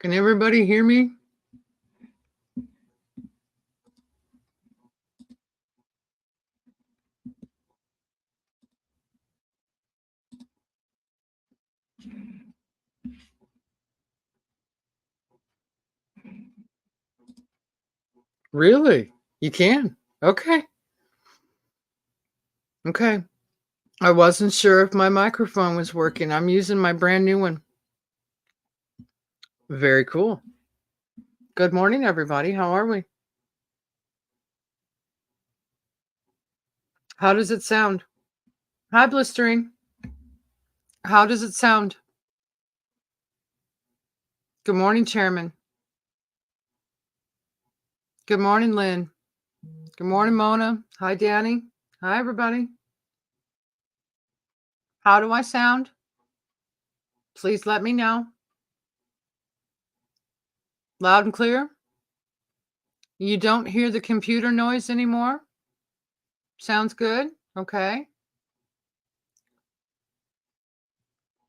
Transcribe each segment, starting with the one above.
Can everybody hear me? Really? You can? Okay. Okay. I wasn't sure if my microphone was working. I'm using my brand new one. Very cool. Good morning, everybody. How are we? How does it sound? Hi, Blistering. How does it sound? Good morning, Chairman. Good morning, Lynn. Good morning, Mona. Hi, Danny. Hi, everybody. How do I sound? Please let me know. Loud and clear? You don't hear the computer noise anymore? Sounds good? Okay.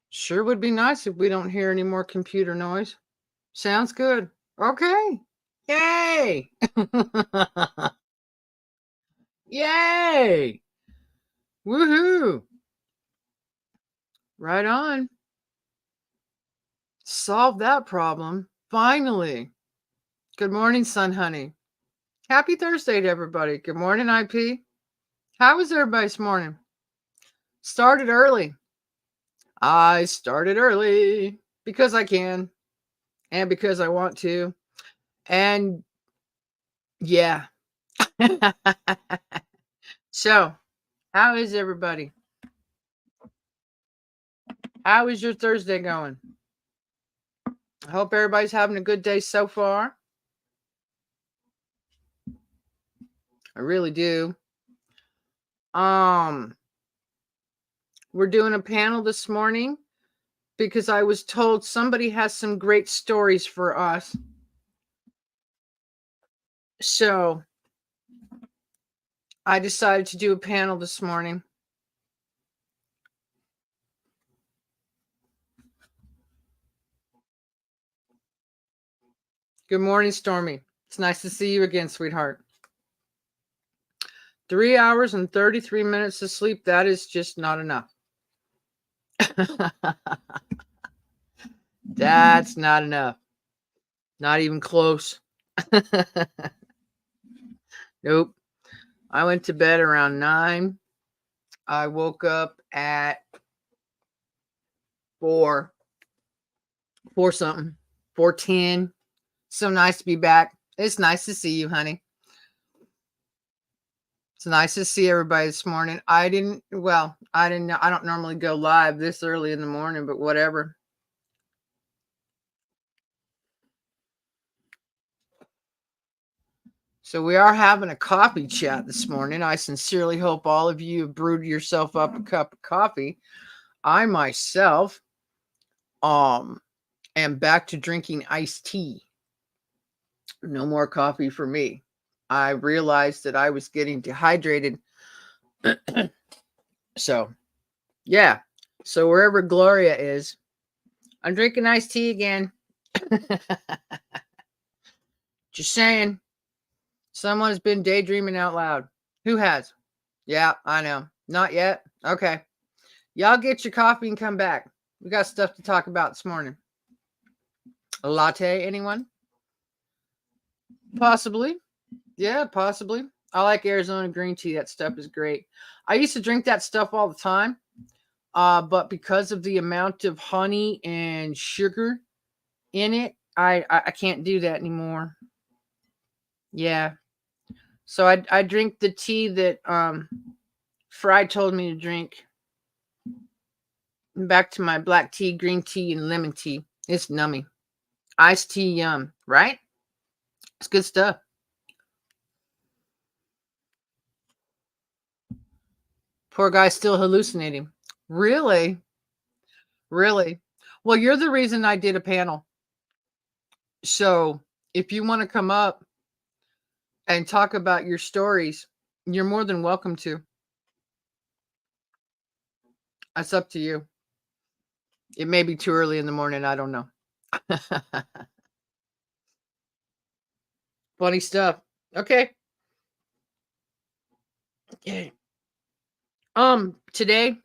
Sure would be nice if we don't hear any more computer noise. Sounds good. Okay. Yay! Yay! Woohoo! Right on. Solve that problem. Finally. Good morning, Sun Honey. Happy Thursday to everybody. Good morning, IP. How was everybody's morning? Started early. I started early because I can and because I want to. And yeah. So, how is everybody? How is your Thursday going? I hope everybody's having a good day so far. I really do. Um, we're doing a panel this morning because I was told somebody has some great stories for us. So, I decided to do a panel this morning. Good morning, Stormy. It's nice to see you again, sweetheart. 3 hours and 33 minutes of sleep, that is just not enough. That's not enough. Not even close. Nope. I went to bed around 9. I woke up at 4 something, 4:10. So nice to be back. It's nice to see you, honey. It's nice to see everybody this morning. I didn't know. I don't normally go live this early in the morning, but whatever. So we are having a coffee chat this morning. I sincerely hope all of you have brewed yourself up a cup of coffee. I myself am back to drinking iced tea. No more coffee for me. I realized that I was getting dehydrated. So, yeah. So wherever Gloria is, I'm drinking iced tea again. Just saying. Someone has been daydreaming out loud. Who has? Yeah, I know. Not yet. Okay. Y'all get your coffee and come back. We got stuff to talk about this morning. A latte, anyone? Possibly. Yeah, possibly. I like Arizona green tea. That stuff is great. I used to drink that stuff all the time. But because of the amount of honey and sugar in it, I can't do that anymore. Yeah. So I drink the tea that Fry told me to drink. Back to my black tea, green tea, and lemon tea. It's nummy. Iced tea, yum, right? It's good stuff. Poor guy's still hallucinating. Really? Really? Well, you're the reason I did a panel. So if you want to come up and talk about your stories, you're more than welcome to. That's up to you. It may be too early in the morning. I don't know. Funny stuff. Okay. Okay. Today,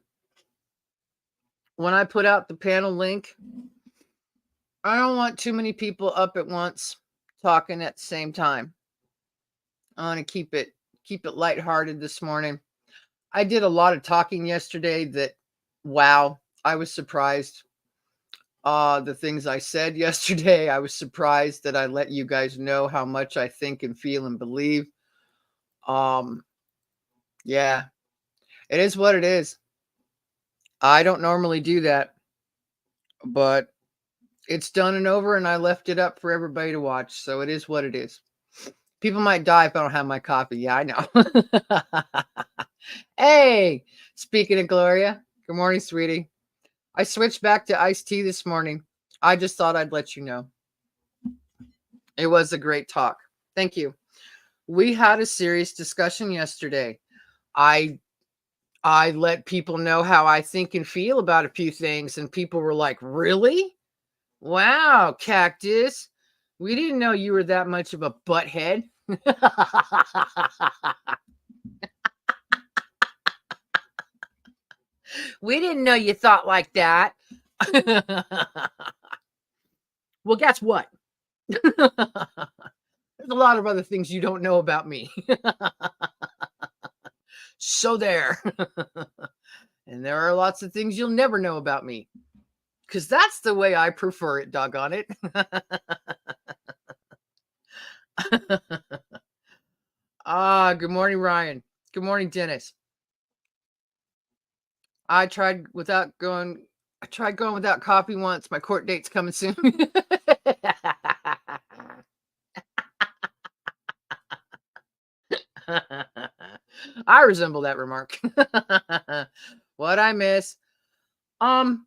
when I put out the panel link, I don't want too many people up at once talking at the same time. I want to keep it lighthearted this morning. I did a lot of talking yesterday that wow, I was surprised. The things I said yesterday, I was surprised that I let you guys know how much I think and feel and believe. Um, yeah, it is what it is. I don't normally do that, but it's done and over, and I left it up for everybody to watch. So it is what it is. People might die if I don't have my coffee. Yeah, I know. Hey, speaking of Gloria, good morning, sweetie. I switched back to iced tea this morning. I just thought I'd let you know. It was a great talk. Thank you. We had a serious discussion yesterday. I I let people know how I think and feel about a few things, and people were like, "Really? Wow, Cactus. We didn't know you were that much of a butthead." We didn't know you thought like that. Well, guess what? There's a lot of other things you don't know about me. So there. And there are lots of things you'll never know about me. Because that's the way I prefer it, doggone it. Good morning, Ryan. Good morning, Dennis. I tried going without coffee once. My court date's coming soon. I resemble that remark. What I miss. Um,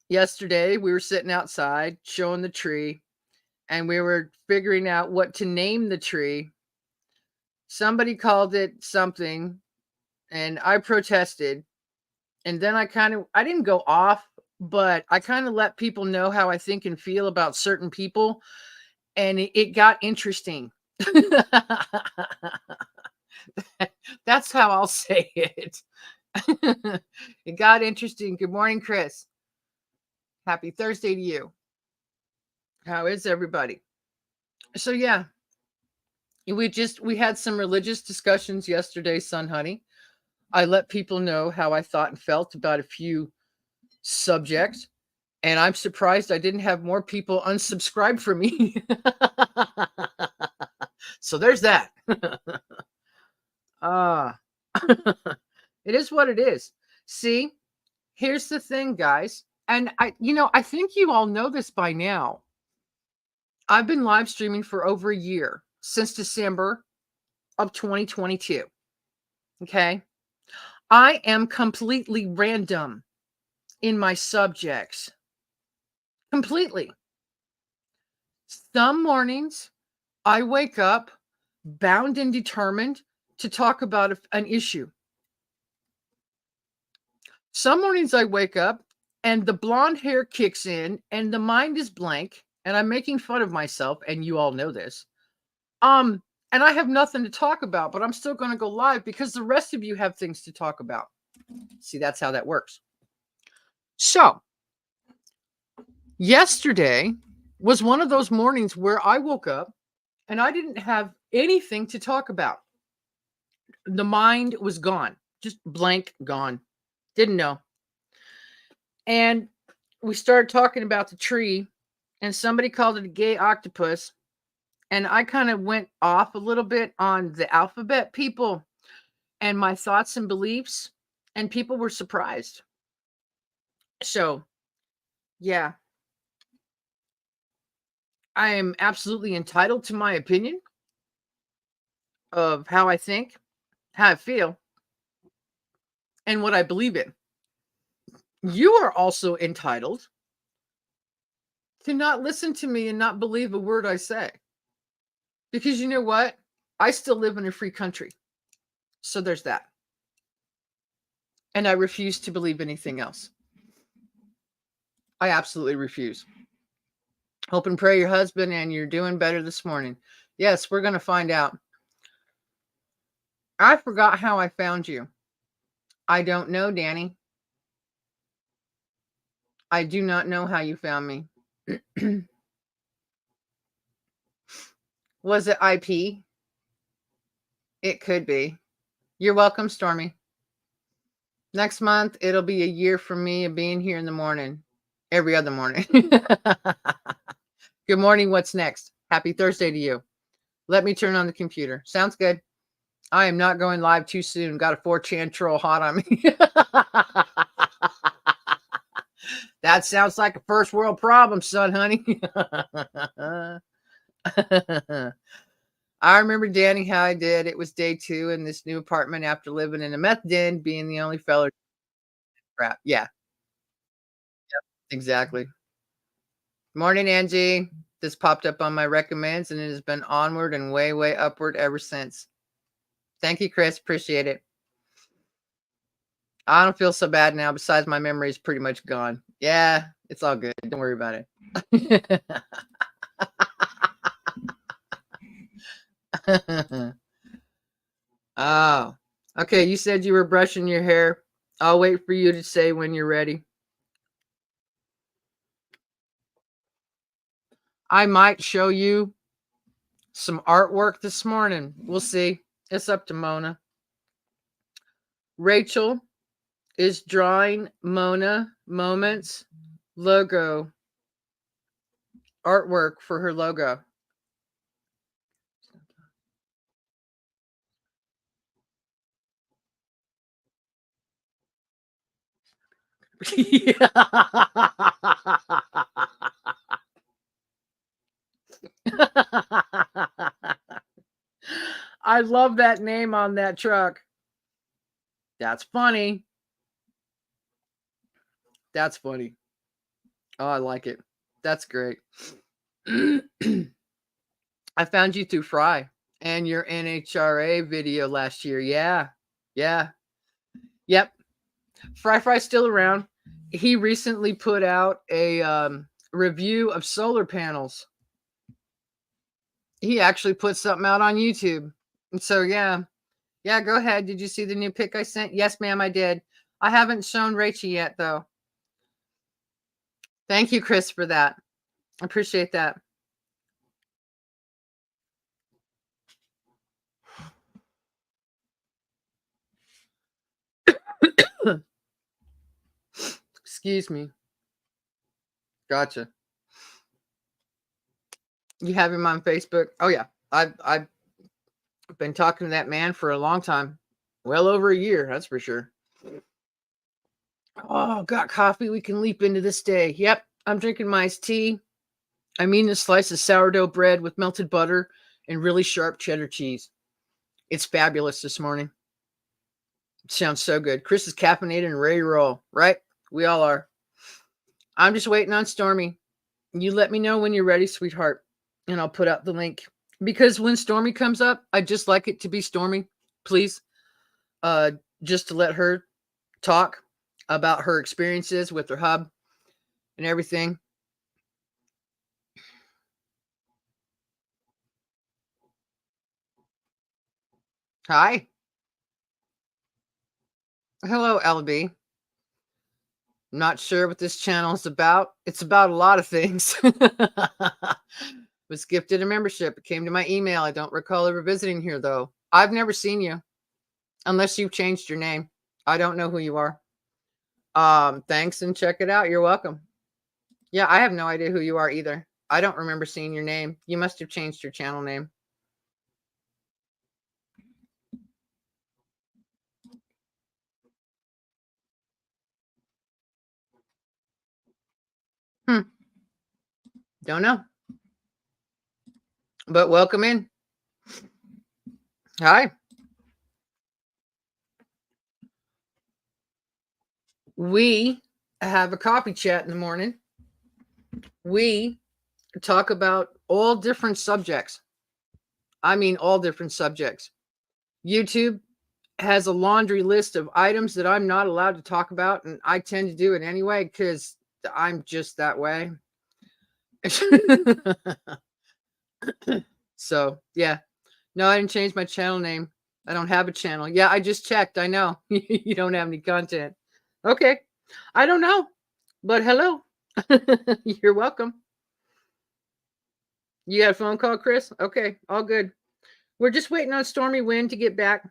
Yesterday we were sitting outside showing the tree and we were figuring out what to name the tree. Somebody called it something and I protested. And then I didn't go off, but I kind of let people know how I think and feel about certain people and it got interesting. That's how I'll say it. It got interesting. Good morning, Chris. Happy Thursday to you. How is everybody? So yeah, we had some religious discussions yesterday, son honey. I let people know how I thought and felt about a few subjects, and I'm surprised I didn't have more people unsubscribe from me. So there's that. Ah. It is what it is. See, here's the thing, guys. And I think you all know this by now. I've been live streaming for over a year, since December of 2022. Okay. I am completely random in my subjects. Completely. Some mornings I wake up bound and determined to talk about an issue. Some mornings I wake up and the blonde hair kicks in and the mind is blank and I'm making fun of myself and you all know this. Um and I have nothing to talk about, but I'm still going to go live because the rest of you have things to talk about. See, that's how that works. So, yesterday was one of those mornings where I woke up and I didn't have anything to talk about. The mind was gone, just blank, gone. Didn't know. And we started talking about the tree, and somebody called it a gay octopus. And I kind of went off a little bit on the alphabet people and my thoughts and beliefs, and people were surprised. So, yeah, I am absolutely entitled to my opinion of how I think, how I feel, and what I believe in. You are also entitled to not listen to me and not believe a word I say. Because you know what? I still live in a free country. So there's that. And I refuse to believe anything else. I absolutely refuse. Hope and pray your husband and you're doing better this morning. Yes, we're going to find out. I forgot how I found you. I don't know, Danny. I do not know how you found me. Was it IP? It could be. You're welcome, Stormy. Next month, it'll be a year for me of being here in the morning, every other morning. Good morning. What's next? Happy Thursday to you. Let me turn on the computer. Sounds good. I am not going live too soon. Got a 4chan troll hot on me. That sounds like a first world problem, son, honey. I remember, Danny, how I did. It was day 2 in this new apartment after living in a meth den, being the only fellow. Crap. Yeah, exactly. Morning, Angie. This popped up on my recommends, and it has been onward and way, way upward ever since. Thank you, Chris. Appreciate it. I don't feel so bad now. Besides, my memory is pretty much gone. Yeah, it's all good. Don't worry about it. Oh, okay. You said you were brushing your hair. I'll wait for you to say when you're ready. I might show you some artwork this morning. We'll see. It's up to Mona. Rachel is drawing Mona Moments logo artwork for her logo. I love that name on that truck. That's funny. That's funny. Oh, I like it. That's great. I found you through Fry and your NHRA video last year. Yeah. Yeah. Yep. Fry's still around. He recently put out a review of solar panels. He actually put something out on YouTube. And so, yeah. Yeah, go ahead. Did you see the new pic I sent? Yes, ma'am, I did. I haven't shown Rachel yet, though. Thank you, Chris, for that. I appreciate that. Excuse me. Gotcha. You have him on Facebook? Oh yeah. I've been talking to that man for a long time. Well over a year, that's for sure. Oh, got coffee. We can leap into this day. Yep. I'm drinking my iced tea. I'm eating a slice of sourdough bread with melted butter and really sharp cheddar cheese. It's fabulous this morning. It sounds so good. Chris is caffeinated and ready to roll, right? We all are. I'm just waiting on Stormy. You let me know when you're ready, sweetheart, and I'll put out the link. Because when Stormy comes up, I'd just like it to be Stormy, please. Just to let her talk about her experiences with her hub and everything. Hi. Hello, LB. Not sure what this channel is about. It's about a lot of things. Was gifted a membership. It came to my email. I don't recall ever visiting here, though. I've never seen you unless you've changed your name. I don't know who you are. Thanks, and check it out. You're welcome. Yeah, I have no idea who you are either. I don't remember seeing your name. You must have changed your channel name. Don't know. But welcome in. Hi. We have a coffee chat in the morning. We talk about all different subjects. I mean, all different subjects. YouTube has a laundry list of items that I'm not allowed to talk about, and I tend to do it anyway because I'm just that way. So yeah. No, I didn't change my channel name. I don't have a channel. Yeah, I just checked. I know. You don't have any content. Okay. I don't know. But hello. You're welcome. You got a phone call, Chris? Okay, all good. We're just waiting on Stormy Wind to get back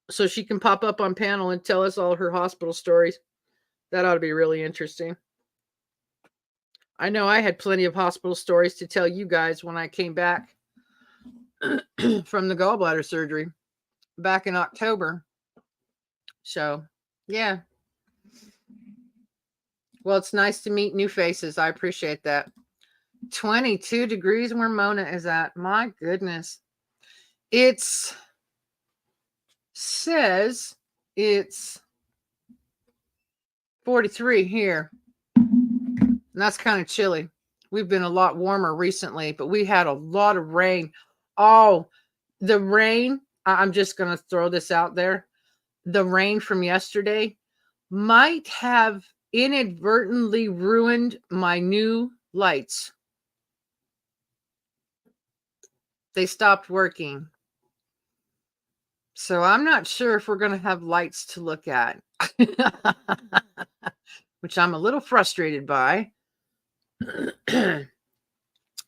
so she can pop up on panel and tell us all her hospital stories. That ought to be really interesting. I know I had plenty of hospital stories to tell you guys when I came back from the gallbladder surgery back in October. So, yeah. Well, it's nice to meet new faces. I appreciate that. 22 degrees where Mona is at. My goodness. It's says it's 43 here. And that's kind of chilly. We've been a lot warmer recently, but we had a lot of rain. Oh, the rain. I'm just going to throw this out there. The rain from yesterday might have inadvertently ruined my new lights. They stopped working. So I'm not sure if we're going to have lights to look at, which I'm a little frustrated by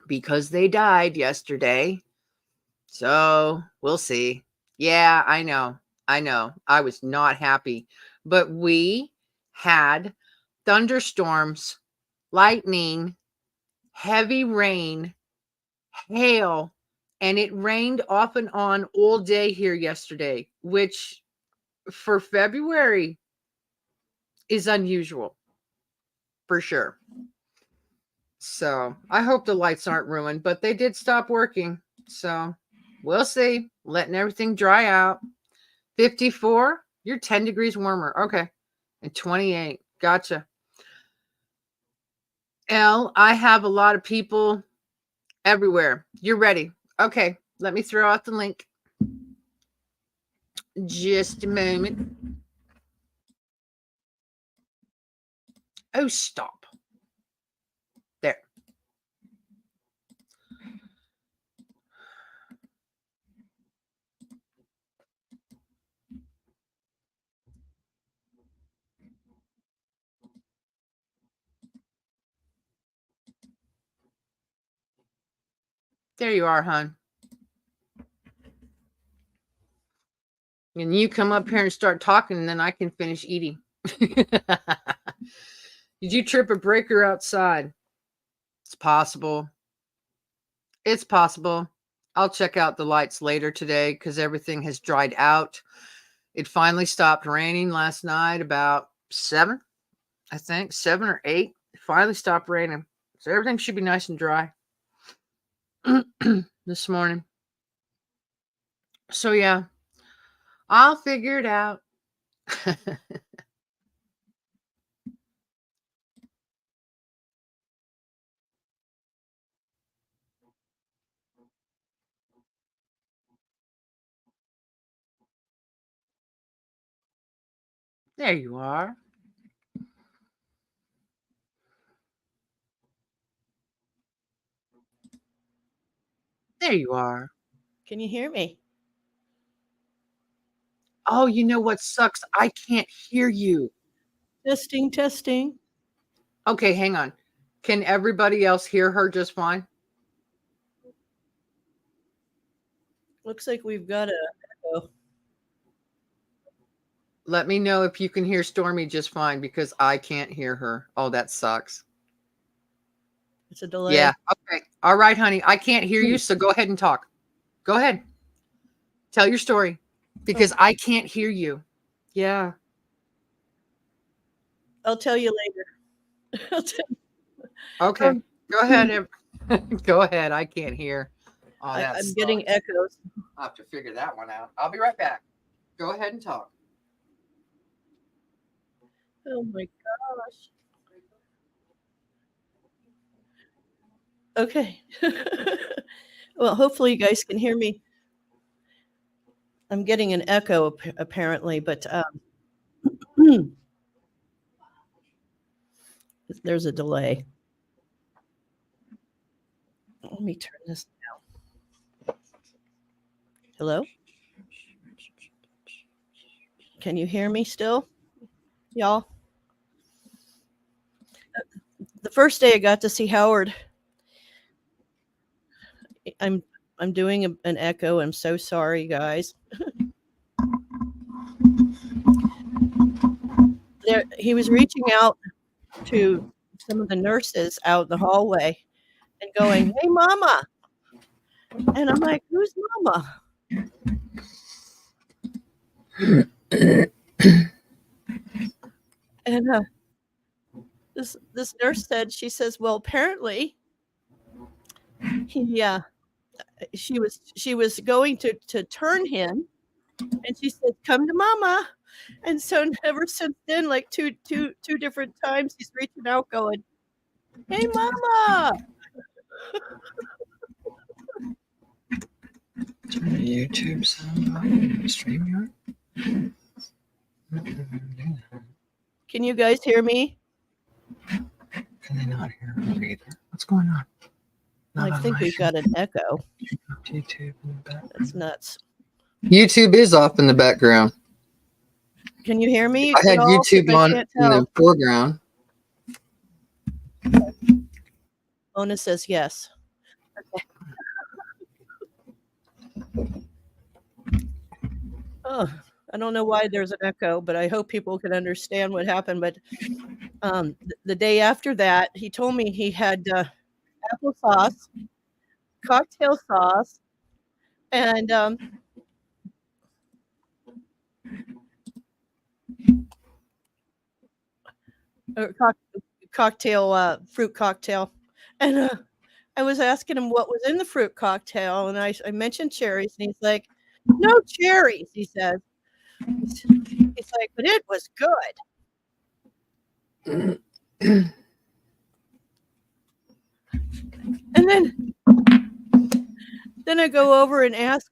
because they died yesterday. So we'll see. Yeah, I know. I was not happy, but we had thunderstorms, lightning, heavy rain, hail, and it rained off and on all day here yesterday, which for February is unusual for sure. So I hope the lights aren't ruined, but they did stop working. So we'll see. Letting everything dry out. 54, you're 10 degrees warmer. Okay. And 28. Gotcha. L, I have a lot of people everywhere. You're ready. Okay. Let me throw out the link. Just a moment. Oh, stop. There. There you are, hon. And you come up here and start talking, and then I can finish eating. Did you trip a breaker outside? It's possible. It's possible. I'll check out the lights later today because everything has dried out. It finally stopped raining last night about 7, I think, 7 or 8. It finally stopped raining. So everything should be nice and dry this morning. So yeah, I'll figure it out. There you are. There you are. Can you hear me? Oh, you know what sucks? I can't hear you. Testing, testing. Okay, hang on. Can everybody else hear her just fine? Looks like we've got a echo. Let me know if you can hear Stormy just fine because I can't hear her. Oh, that sucks. It's a delay. Yeah. Okay. All right, honey. I can't hear you, so go ahead and talk. Go ahead. Tell your story because I can't hear you. Yeah. I'll tell you later. Okay. Go ahead. Go ahead. I can't hear. Oh, I'm getting echoes. I'll have to figure that one out. I'll be right back. Go ahead and talk. Oh my gosh. Okay. Well, hopefully you guys can hear me. I'm getting an echo apparently, but there's a delay. Let me turn this down. Hello? Can you hear me still, y'all? The first day I got to see Howard, I'm doing an echo. I'm so sorry, guys. He was reaching out to some of the nurses out in the hallway and going, "Hey, Mama," and I'm like, "Who's Mama?" And this nurse said, she says, "Well, apparently, she was going to turn him, and she said, 'Come to Mama.'" And so ever since then, like two different times, he's reaching out, going, "Hey, Mama." Turn the YouTube sound on. StreamYard. Can you guys hear me? Can they not hear me either? What's going on? I think we've got an echo. YouTube in the background. That's nuts. YouTube is off in the background. Can you hear me? I had YouTube on in the foreground. Mona says yes. Okay. Oh, I don't know why there's an echo, but I hope people can understand what happened. But the day after that, he told me he had applesauce, cocktail sauce, and fruit cocktail. And I was asking him what was in the fruit cocktail, and I mentioned cherries, and he's like, "No cherries," he says. He's like, "But it was good." And then I go over and ask,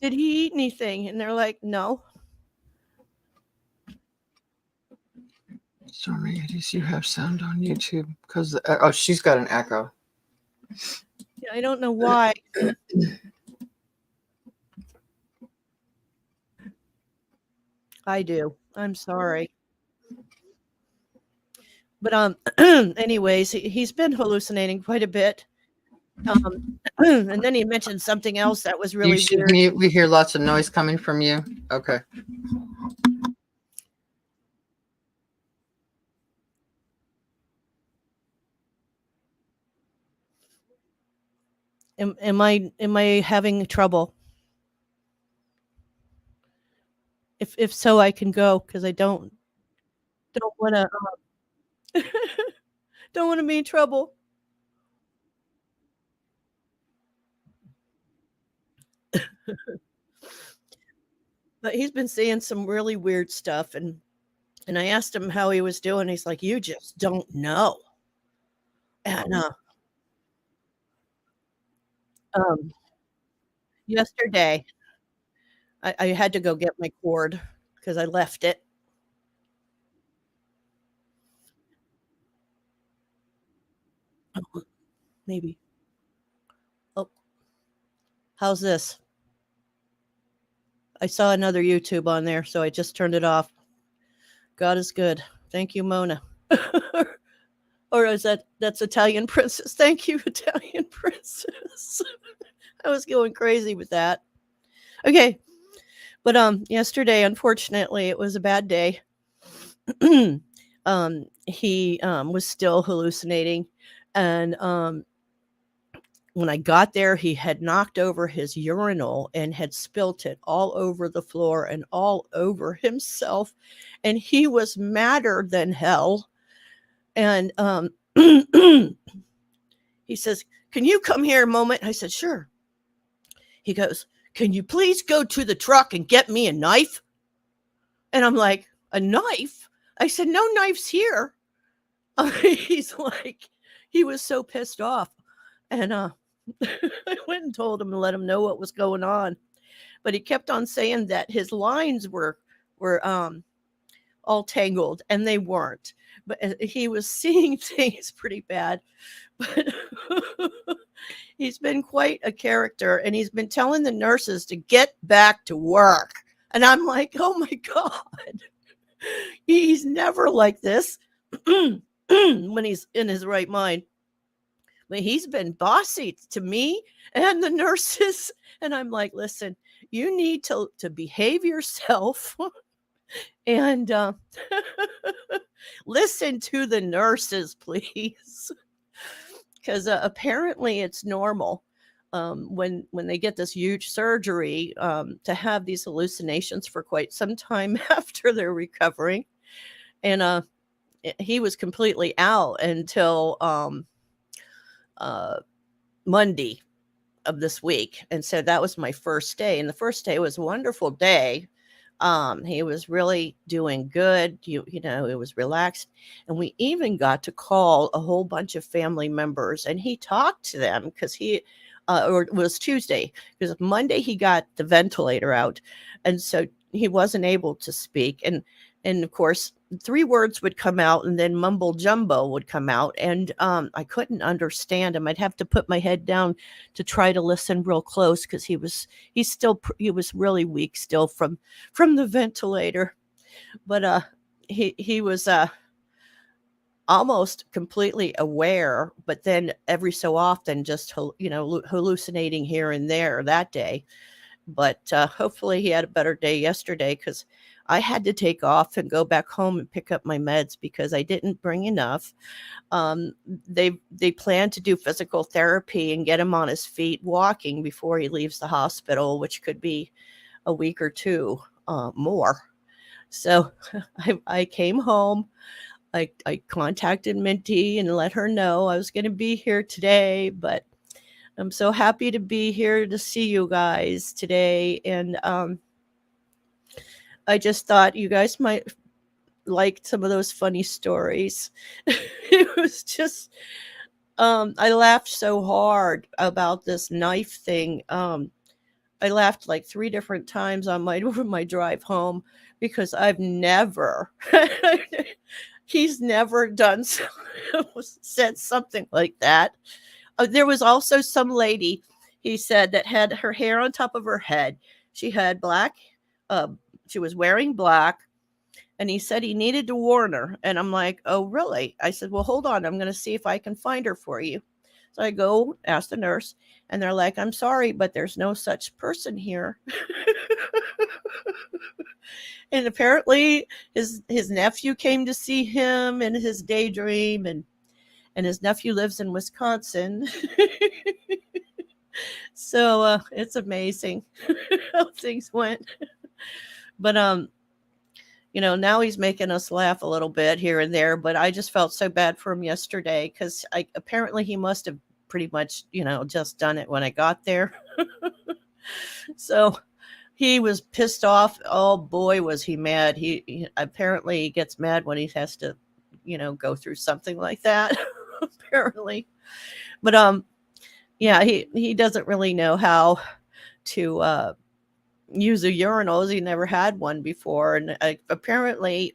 "Did he eat anything?" And they're like, "No." Stormy, do you have sound on YouTube? Because she's got an echo. Yeah, I don't know why. I do. I'm sorry. But anyways, he's been hallucinating quite a bit. And then he mentioned something else that was really weird. Mute. We hear lots of noise coming from you. Okay. Am I having trouble? If so, I can go, because I don't want to don't want to be in trouble. But he's been seeing some really weird stuff, and I asked him how he was doing. He's like, "You just don't know." And yesterday, I had to go get my cord because I left it. Maybe. Oh, how's this? I saw another YouTube on there, so I just turned it off. God is good. Thank you, Mona. Or is that's Italian Princess? Thank you, Italian Princess. I was going crazy with that. Okay. But yesterday, unfortunately, it was a bad day. He was still hallucinating, and when I got there, he had knocked over his urinal and had spilt it all over the floor and all over himself, and he was madder than hell. And he says, "Can you come here a moment?" I said, "Sure." He goes, "Can you please go to the truck and get me a knife?" And I'm like, "A knife?" I said, "No knives here." He's like, he was so pissed off. And I went and told him and let him know what was going on. But he kept on saying that his lines were all tangled, and they weren't. But he was seeing things pretty bad. But He's been quite a character, and he's been telling the nurses to get back to work. And I'm like, oh my God, he's never like this when he's in his right mind. But he's been bossy to me and the nurses. And I'm like, listen, you need to behave yourself and listen to the nurses, please. Because apparently it's normal when they get this huge surgery to have these hallucinations for quite some time after they're recovering. And he was completely out until Monday of this week. And so that was my first day. And the first day was a wonderful day. He was really doing good. You know, it was relaxed. And we even got to call a whole bunch of family members and he talked to them because or it was Tuesday, because Monday he got the ventilator out. And so he wasn't able to speak. And of course, 3 words would come out and then mumble jumbo would come out. And I couldn't understand him. I'd have to put my head down to try to listen real close because he was really weak still from the ventilator. But he was almost completely aware, but then every so often just, hallucinating here and there that day. But hopefully he had a better day yesterday because I had to take off and go back home and pick up my meds because I didn't bring enough. They plan to do physical therapy and get him on his feet walking before he leaves the hospital, which could be a week or 2 more. So I came home. I contacted Minty and let her know I was going to be here today, but I'm so happy to be here to see you guys today. And I just thought you guys might like some of those funny stories. It was just, I laughed so hard about this knife thing. I laughed like 3 different times on my drive home because I've never, he's never done said something like that. There was also some lady, he said, that had her hair on top of her head. She had black, she was wearing black, and he said he needed to warn her. And I'm like, oh, really? I said, well, hold on. I'm going to see if I can find her for you. So I go ask the nurse, and they're like, I'm sorry, but there's no such person here. And apparently his nephew came to see him in his daydream, and his nephew lives in Wisconsin. So it's amazing how things went. But now he's making us laugh a little bit here and there, but I just felt so bad for him yesterday because apparently he must have pretty much, just done it when I got there. So he was pissed off. Oh boy, was he mad. He apparently gets mad when he has to, go through something like that. Apparently. But yeah, he doesn't really know how to use a urinal. He never had one before, and apparently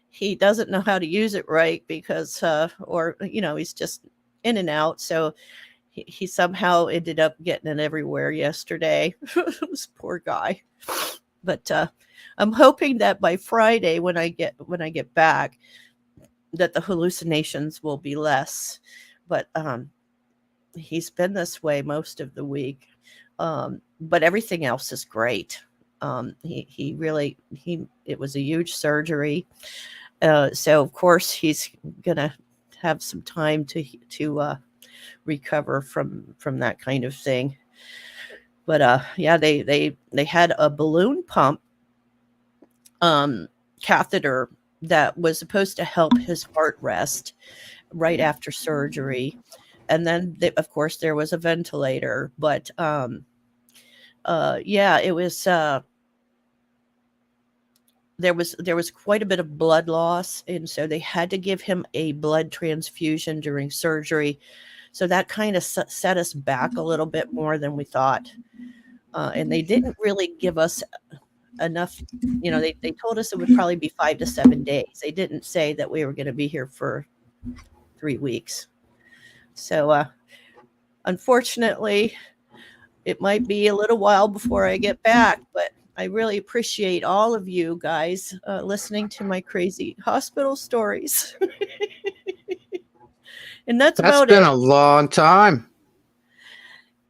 he doesn't know how to use it right because he's just in and out. So he somehow ended up getting it everywhere yesterday. This poor guy. But I'm hoping that by Friday when I get back that the hallucinations will be less. But he's been this way most of the week. But everything else is great. It was a huge surgery. So of course he's gonna have some time to recover from that kind of thing. But yeah, they had a balloon pump catheter that was supposed to help his heart rest right after surgery. And then of course there was a ventilator, but yeah, it was there was quite a bit of blood loss, and so they had to give him a blood transfusion during surgery. So that kind of set us back a little bit more than we thought. And they didn't really give us enough, they told us it would probably be 5 to 7 days. They didn't say that we were going to be here for 3 weeks. So unfortunately, it might be a little while before I get back, but I really appreciate all of you guys listening to my crazy hospital stories. And that's That's about been it. a long time.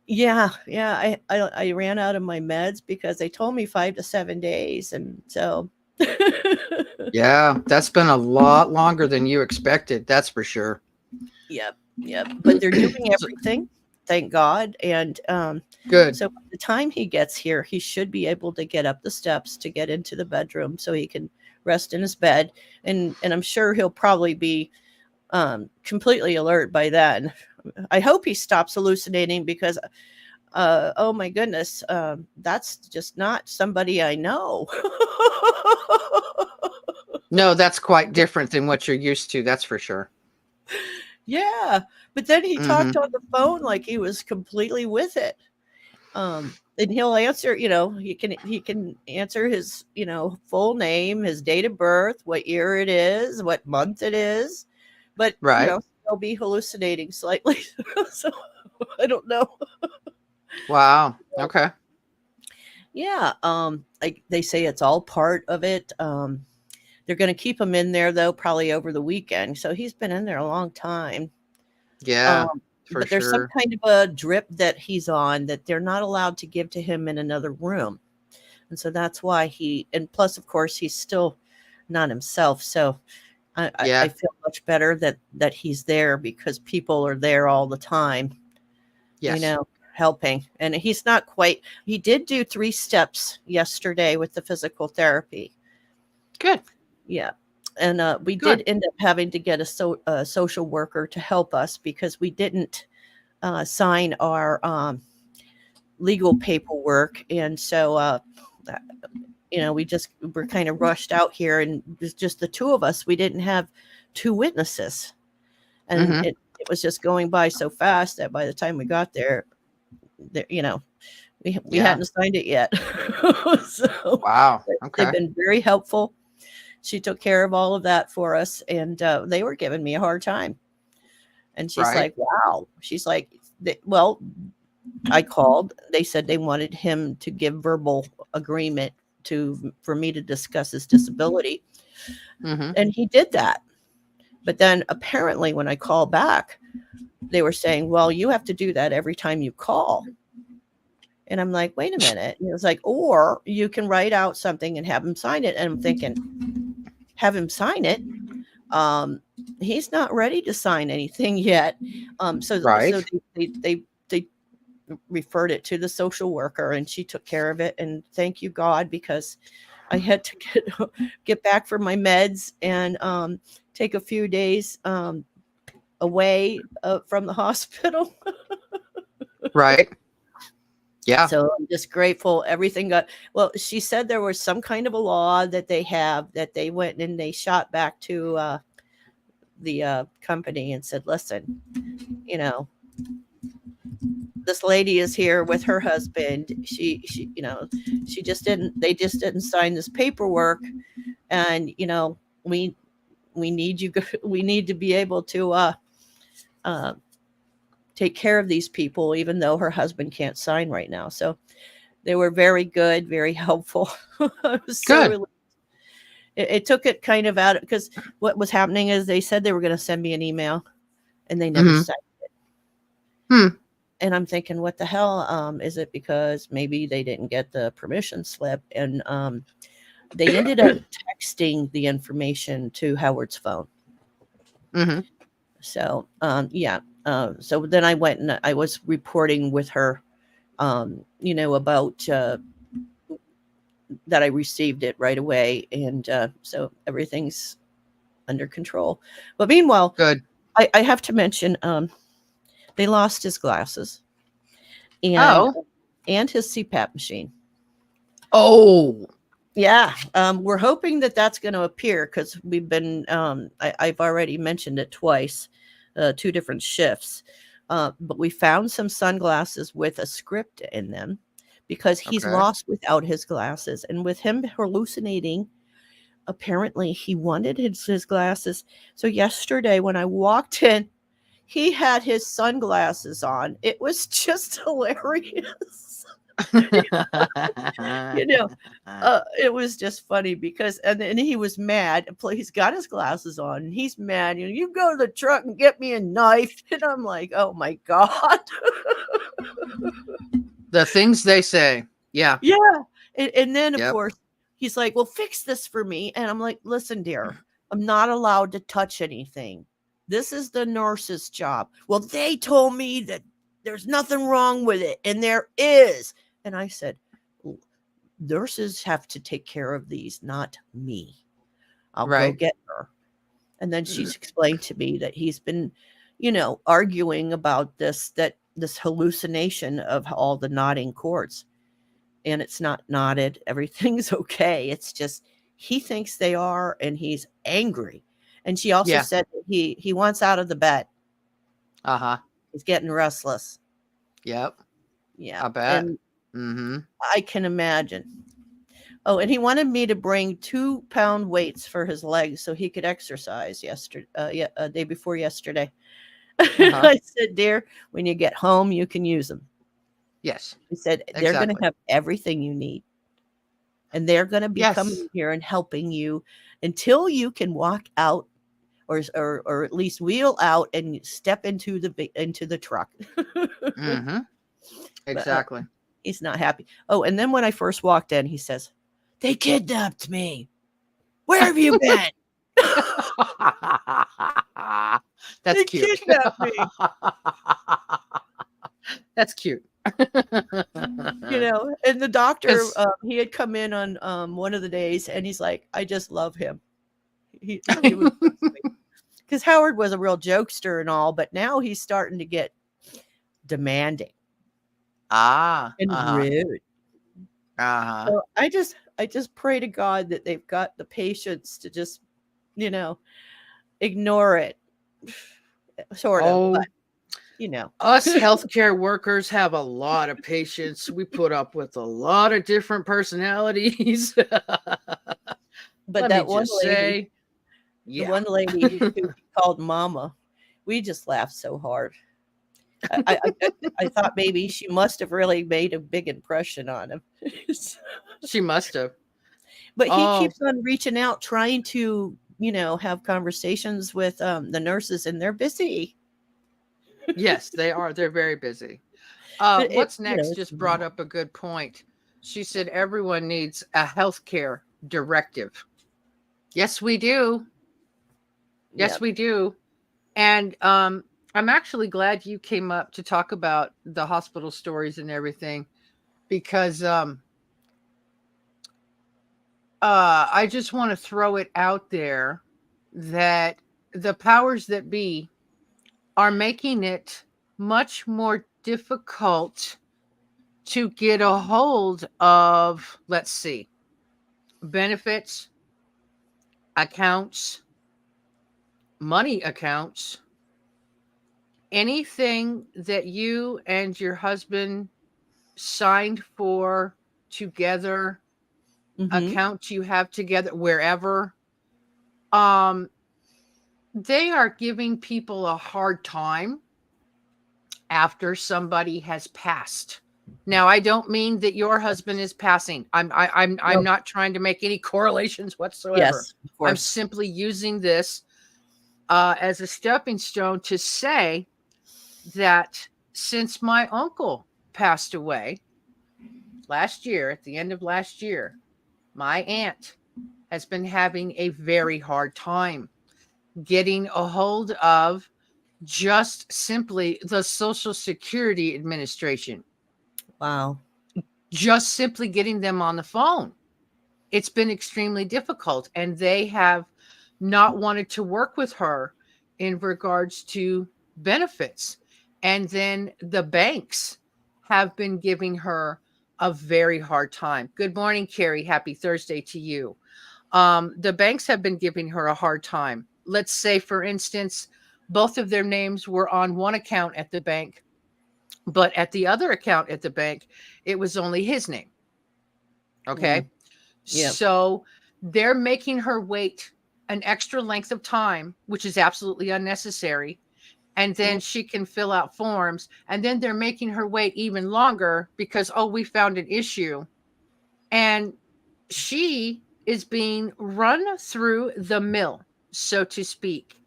Yeah, I ran out of my meds because they told me 5 to 7 days, and so Yeah, that's been a lot longer than you expected. That's for sure. yep, yep. But they're doing So- everything, thank God. And Good. so by the time he gets here, he should be able to get up the steps to get into the bedroom so he can rest in his bed. And I'm sure he'll probably be completely alert by then. I hope he stops hallucinating because oh my goodness, that's just not somebody I know. No, that's quite different than what you're used to. That's for sure. Yeah, but then he Hmm. talked on the phone like he was completely with it. And he'll answer, he can answer his, full name, his date of birth, what year it is, what month it is, but Right. he'll be hallucinating slightly. So I don't know. Wow. Okay. Yeah, like they say it's all part of it. They're going to keep him in there though, probably over the weekend. So he's been in there a long time. Yeah, Um, for but there's some sure. kind of a drip that he's on that they're not allowed to give to him in another room. And so that's why and plus, of course, he's still not himself. So I Yeah. feel much better that he's there because people are there all the time, Yes. helping. And he did do 3 steps yesterday with the physical therapy. Good. Yeah. And we Good. did end up having to get a social worker to help us because we didn't sign our legal paperwork. And so, we're kind of rushed out here, and it was just the 2 of us. We didn't have 2 witnesses. And Hmm. it was just going by so fast that by the time we got there, we Yeah. hadn't signed it yet. So Wow. they've Okay. been very helpful. She took care of all of that for us, and they were giving me a hard time. And she's Right. like, "Wow." She's like, "Well, I called. They said they wanted him to give verbal agreement for me to discuss his disability, Hmm. and he did that. But then apparently, when I called back, they were saying, "Well, you have to do that every time you call." And I'm like, "Wait a minute." And it was like, "Or you can write out something and have him sign it." And I'm thinking, have him sign it? He's not ready to sign anything yet. So Right. they referred it to the social worker, and she took care of it. And thank you God, because I had to get back for my meds and take a few days away from the hospital. Right. Yeah. So I'm just grateful everything got well. She said there was some kind of a law that they have that they went and they shot back to the company and said, "Listen, you know, this lady is here with her husband. She just didn't. They just didn't sign this paperwork, and we need you. We need to be able to uh, take care of these people, even though her husband can't sign right now." So they were very good, very helpful. I was so Good. relieved. It took it kind of out because what was happening is they said they were going to send me an email, and they never Hmm. sent. Hmm. And I'm thinking, what the hell? Is it because maybe they didn't get the permission slip? And they ended up texting the information to Howard's phone. Hmm. So, yeah. So then I went and I was reporting with her, about that I received it right away. And so everything's under control. But meanwhile, Good. I have to mention they lost his glasses and Oh. his CPAP machine. Oh. Yeah, we're hoping that that's going to appear because we've been. I've already mentioned it twice, 2 different shifts. But we found some sunglasses with a script in them because he's Okay. lost without his glasses, and with him hallucinating, apparently he wanted his glasses. So yesterday when I walked in, he had his sunglasses on. It was just hilarious. You know, it was just funny because, and then he was mad. He's got his glasses on and he's mad. You go to the truck and get me a knife. And I'm like, oh my God. The things they say. Yeah. Yeah. And then, of Yep. course, he's like, well, fix this for me. And I'm like, listen, dear, I'm not allowed to touch anything. This is the nurse's job. Well, they told me that there's nothing wrong with it. And there is. And I said, nurses have to take care of these, not me. I'll go Right. get her. And then she's explained to me that he's been, arguing about this hallucination of all the nodding cords. And it's not knotted. Everything's okay. It's just he thinks they are, and he's angry. And she also said that he wants out of the bed. Uh-huh. He's getting restless. Yep. Yeah. I bet. And I can imagine. Oh, and he wanted me to bring 2-pound weights for his legs so he could exercise day before yesterday. I said, dear, when you get home, you can use them. Yes. He said, they're going to have everything you need. And they're going to be coming here and helping you until you can walk out or at least wheel out and step into the truck. Exactly. But, he's not happy. Oh, and then when I first walked in, he says, they kidnapped me. Where have you been? That's cute. Kidnapped me. That's cute. And the doctor, he had come in on one of the days, and he's like, I just love him. He was because Howard was a real jokester and all, but now he's starting to get demanding. And rude. So I just pray to God that they've got the patience to just, ignore it. Sort of. But, us healthcare workers have a lot of patience. We put up with a lot of different personalities. But that one lady, the one lady who called Mama, we just laughed so hard. I thought maybe she must have really made a big impression on him. She must have. But he keeps on reaching out, trying to, have conversations with the nurses, and they're busy. Yes, they are. They're very busy. What's next just brought up a good point. She said everyone needs a healthcare directive. Yes, we do. Yes, we do. And I'm actually glad you came up to talk about the hospital stories and everything, because I just want to throw it out there that the powers that be are making it much more difficult to get a hold of, let's see, benefits, accounts, money accounts, anything that you and your husband signed for together, accounts you have together, wherever. They are giving people a hard time after somebody has passed. Now, I don't mean that your husband is passing. I'm not trying to make any correlations whatsoever. Yes, of course. I'm simply using this as a stepping stone to say that since my uncle passed away last year, at the end of last year, my aunt has been having a very hard time getting a hold of just simply the Social Security Administration. Wow. Just simply getting them on the phone. It's been extremely difficult, and they have not wanted to work with her in regards to benefits. And then the banks have been giving her a very hard time. Good morning, Carrie. Happy Thursday to you. The banks have been giving her a hard time. Let's say, for instance, both of their names were on one account at the bank, but at the other account at the bank, it was only his name. Okay. Yeah. So they're making her wait an extra length of time, which is absolutely unnecessary. and then she can fill out forms, and then they're making her wait even longer because, oh, we found an issue. And she is being run through the mill, so to speak.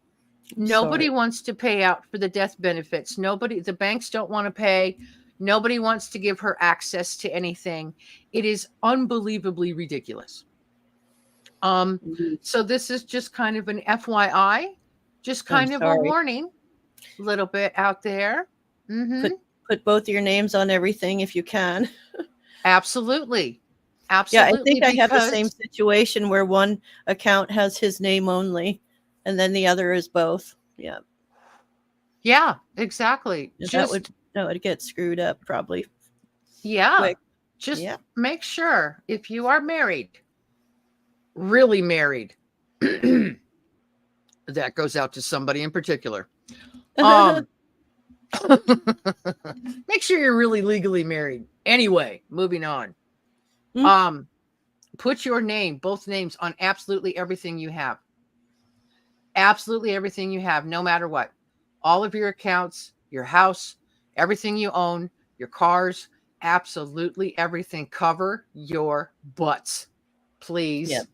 Nobody Sorry. wants to pay out for the death benefits. The banks don't want to pay. Nobody wants to give her access to anything. It is unbelievably ridiculous. Mhm. So this is just kind of an FYI, just I'm kind of a sorry. warning, little bit out there. Put both your names on everything if you can. Absolutely. Yeah, Absolutely. I think I have the Because same situation where one account has his name only, and then the other is both. Yeah, yeah, exactly. that would get screwed up probably Yeah, quick. just Yeah. make sure if you are married, really married, that goes out to somebody in particular. Make sure you're really legally married. Anyway, moving on. Put your name, both names, on absolutely everything you have. Absolutely everything you have, no matter what. All of your accounts, your house, everything you own, your cars, absolutely everything. Cover your butts, please. Yep.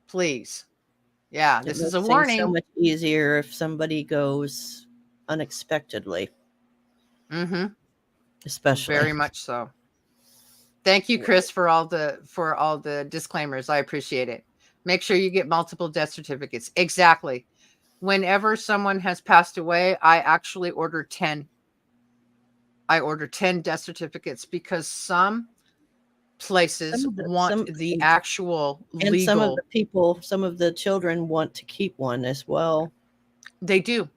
Please. Yeah, It this is makes a things so warning. much easier if somebody goes unexpectedly, especially. Very much so. Thank you, Yeah. Chris, for all the disclaimers. I appreciate it. Make sure you get multiple death certificates. Exactly. Whenever someone has passed away, I actually order 10. I order 10 death certificates because some places want the actual And some of legal. the people, some of the children want to keep one as well. They do.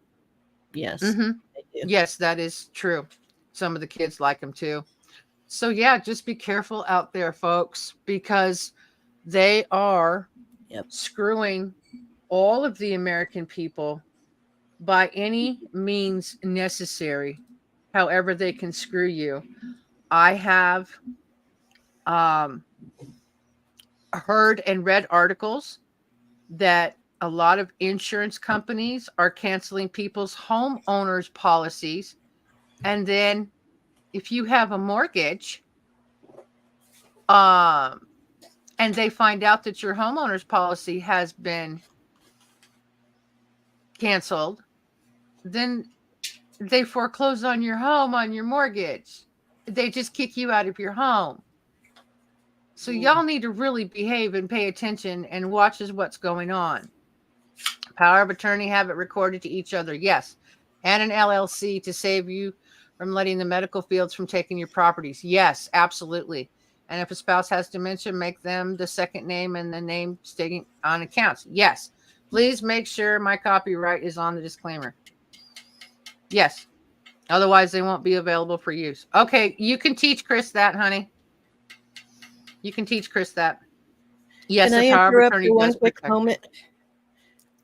Yes. They do. Yes, that is true. Some of the kids like them too. So yeah, just be careful out there, folks, because they are screwing all of the American people by any means necessary. However, they can screw you. I have heard and read articles that a lot of insurance companies are canceling people's homeowners policies. And then if you have a mortgage, and they find out that your homeowner's policy has been canceled, then they foreclose on your home, on your mortgage. They just kick you out of your home. So y'all need to really behave and pay attention and watch what's going on. Power of attorney, have it recorded to each other. Yes. And an LLC to save you from letting the medical fields from taking your properties. Yes, absolutely. And if a spouse has dementia, make them the second name and the name stating on accounts. Yes. Please make sure my copyright is on the disclaimer. Yes. Otherwise, they won't be available for use. Okay. You can teach Chris that, honey. You can teach Chris that. Yes, Can I interrupt for one quick moment?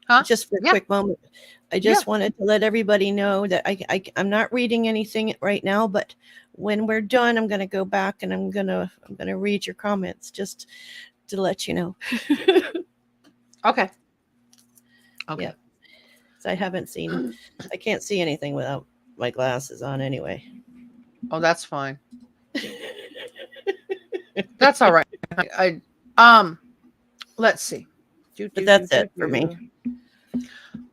Huh? Just for a quick moment. I just wanted to let everybody know that I'm not reading anything right now, but when we're done, I'm going to go back and I'm going to read your comments just to let you know. Okay. Okay. Yeah. I can't see anything without my glasses on anyway. Oh, that's fine. That's all right. Let's see. But that's it for me.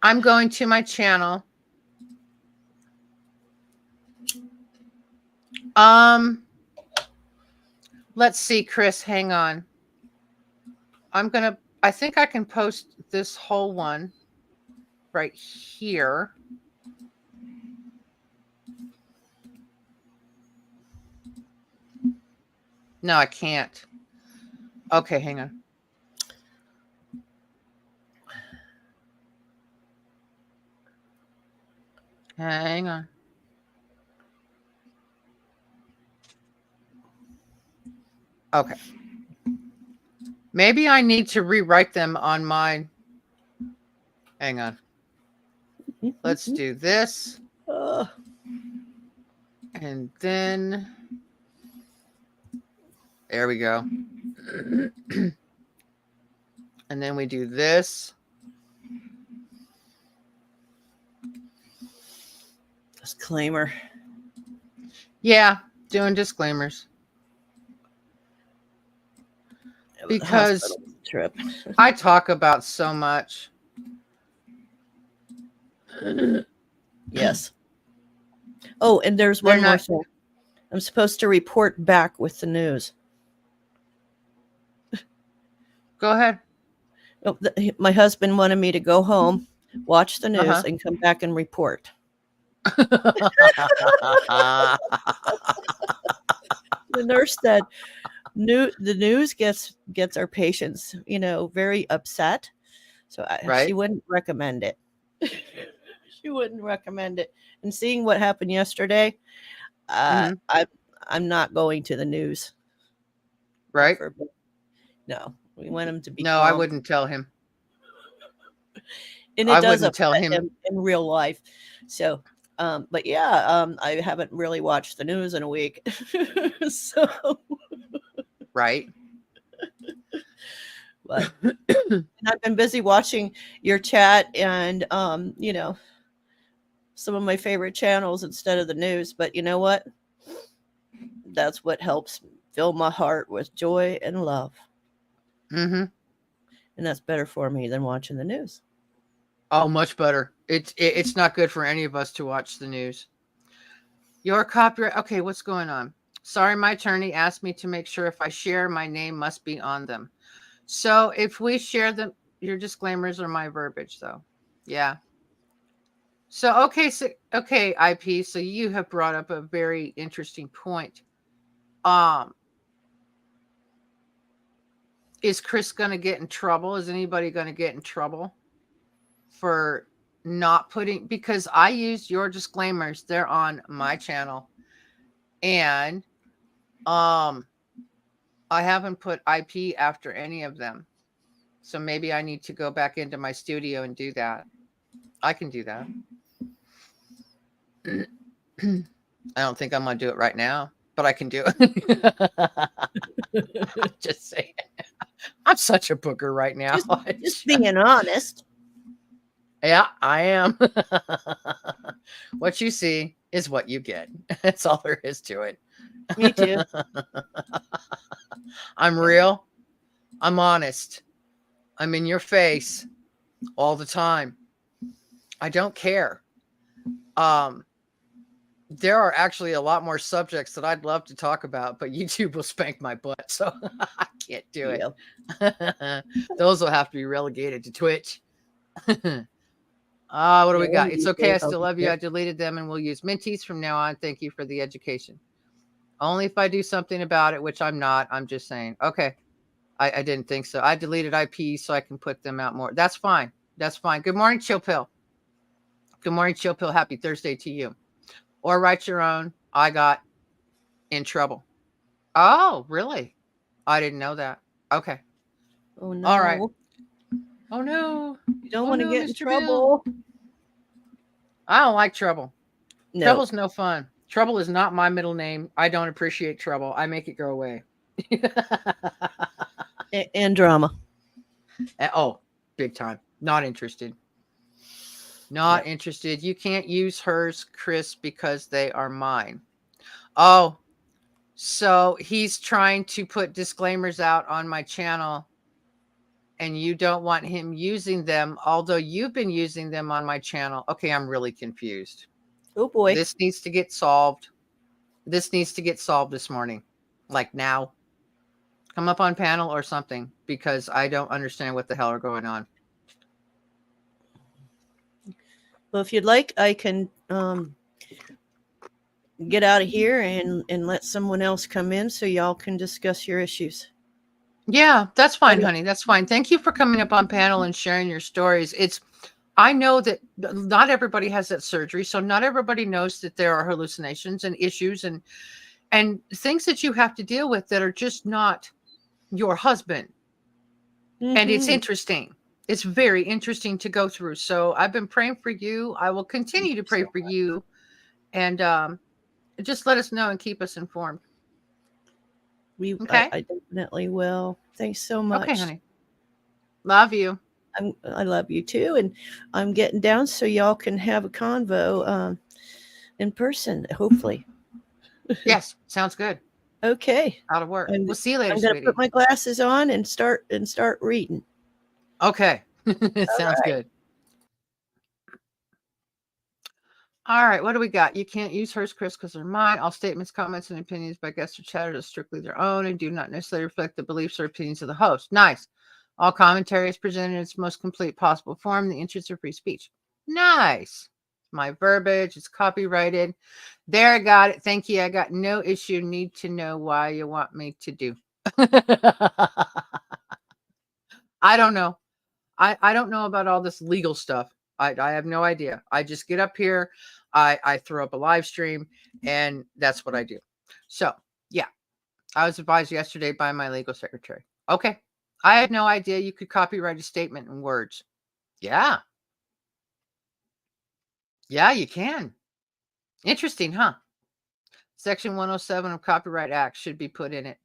I'm going to my channel. Let's see, Chris, hang on. I think I can post this whole one right here. No, I can't. Okay, hang on. Hang on. Okay. Maybe I need to rewrite them on mine. Hang on. Let's do this. And then there we go. And then we do this. Disclaimer. Yeah, doing disclaimers. Because Hospital trip. I talk about so much. Yes. Oh, and there's They're one more not. thing. I'm supposed to report back with the news. Go ahead. Oh, my husband wanted me to go home, watch the news, Uh-huh. and come back and report. The nurse said, the news gets our patients, very upset. So she Right. wouldn't recommend it. She wouldn't recommend it. And seeing what happened yesterday, Mhm. I'm not going to the news. Right. No, we want him to be No, I calm. wouldn't tell him. And I it does wouldn't tell upset him. him in real life. So, but yeah, I haven't really watched the news in a week. So, Right. but and I've been busy watching your chat and some of my favorite channels instead of the news. But you know what? That's what helps fill my heart with joy and love. Mm-hmm. And that's better for me than watching the news. Oh, much better. It's not good for any of us to watch the news. Your copyright. Okay, what's going on? Sorry, my attorney asked me to make sure if I share, my name must be on them. So if we share them, your disclaimers are my verbiage, though. Yeah. So okay, IP. So you have brought up a very interesting point. Is Chris going to get in trouble? Is anybody going to get in trouble for not putting, because I used your disclaimers, they're on my channel, and I haven't put IP after any of them. So maybe I need to go back into my studio and do that. I can do that. I don't think I'm going to do it right now, but I can do it. Just saying. I'm such a booker right now. Just being honest. Yeah, I am. What you see is what you get. That's all there is to it. Me too. I'm real. I'm honest. I'm in your face all the time. I don't care. There are actually a lot more subjects that I'd love to talk about, but YouTube will spank my butt, so I can't do it. Yep. Those will have to be relegated to Twitch. What do we got? It's okay. I still love you. I deleted them and we'll use Minties from now on. Thank you for the education. Only if I do something about it, which I'm not. I'm just saying. Okay. I didn't think so. I deleted IP so I can put them out more. That's fine. That's fine. Good morning, Chill Pill. Good morning, Chill Pill. Happy Thursday to you. Or write your own. I got in trouble. Oh, really? I didn't know that. Okay. Oh no. All right. Oh no. You don't want to get Mr. in trouble. Bill. I don't like trouble. No. Trouble's no fun. Trouble is not my middle name. I don't appreciate trouble. I make it go away. And drama. Oh, big time. Not interested. Not interested. You can't use hers, Chris, because they are mine. Oh, so he's trying to put disclaimers out on my channel and you don't want him using them, although you've been using them on my channel. Okay, I'm really confused. Oh boy. This needs to get solved. This needs to get solved this morning. Like now. Come up on panel or something, because I don't understand what the hell are going on. Well, if you'd like, I can get out of here and let someone else come in so y'all can discuss your issues. Yeah, that's fine, honey. That's fine. Thank you for coming up on panel and sharing your stories. I know that not everybody has that surgery, so not everybody knows that there are hallucinations and issues and things that you have to deal with that are just not your husband. Mm-hmm. And it's interesting. It's very interesting to go through. So I've been praying for you. I will continue to pray for you. And just let us know and keep us informed. Okay. I definitely will. Thanks so much. Okay, honey. Love you. I love you too. And I'm getting down so y'all can have a convo. in person, hopefully. Yes, sounds good. Okay. Out of work. I'm- We'll see you later, I'm gonna sweetie. put my glasses on and start reading. Okay. Sounds right. good. All right, what do we got? You can't use hers, Chris, because they're mine. All statements, comments, and opinions by guests or chatters are strictly their own and do not necessarily reflect the beliefs or opinions of the host. Nice. All commentary is presented in its most complete possible form in the interest of free speech. Nice. My verbiage is copyrighted. There, I got it. Thank you. I got no issue. Need to know why you want me to do. I don't know. I don't know about all this legal stuff. I have no idea. I just get up here, I throw up a live stream, and that's what I do. So, yeah, I was advised yesterday by my legal secretary. Okay, I had no idea you could copyright a statement in words. Yeah. Yeah, you can. Interesting, huh? Section 107 of Copyright Act should be put in it.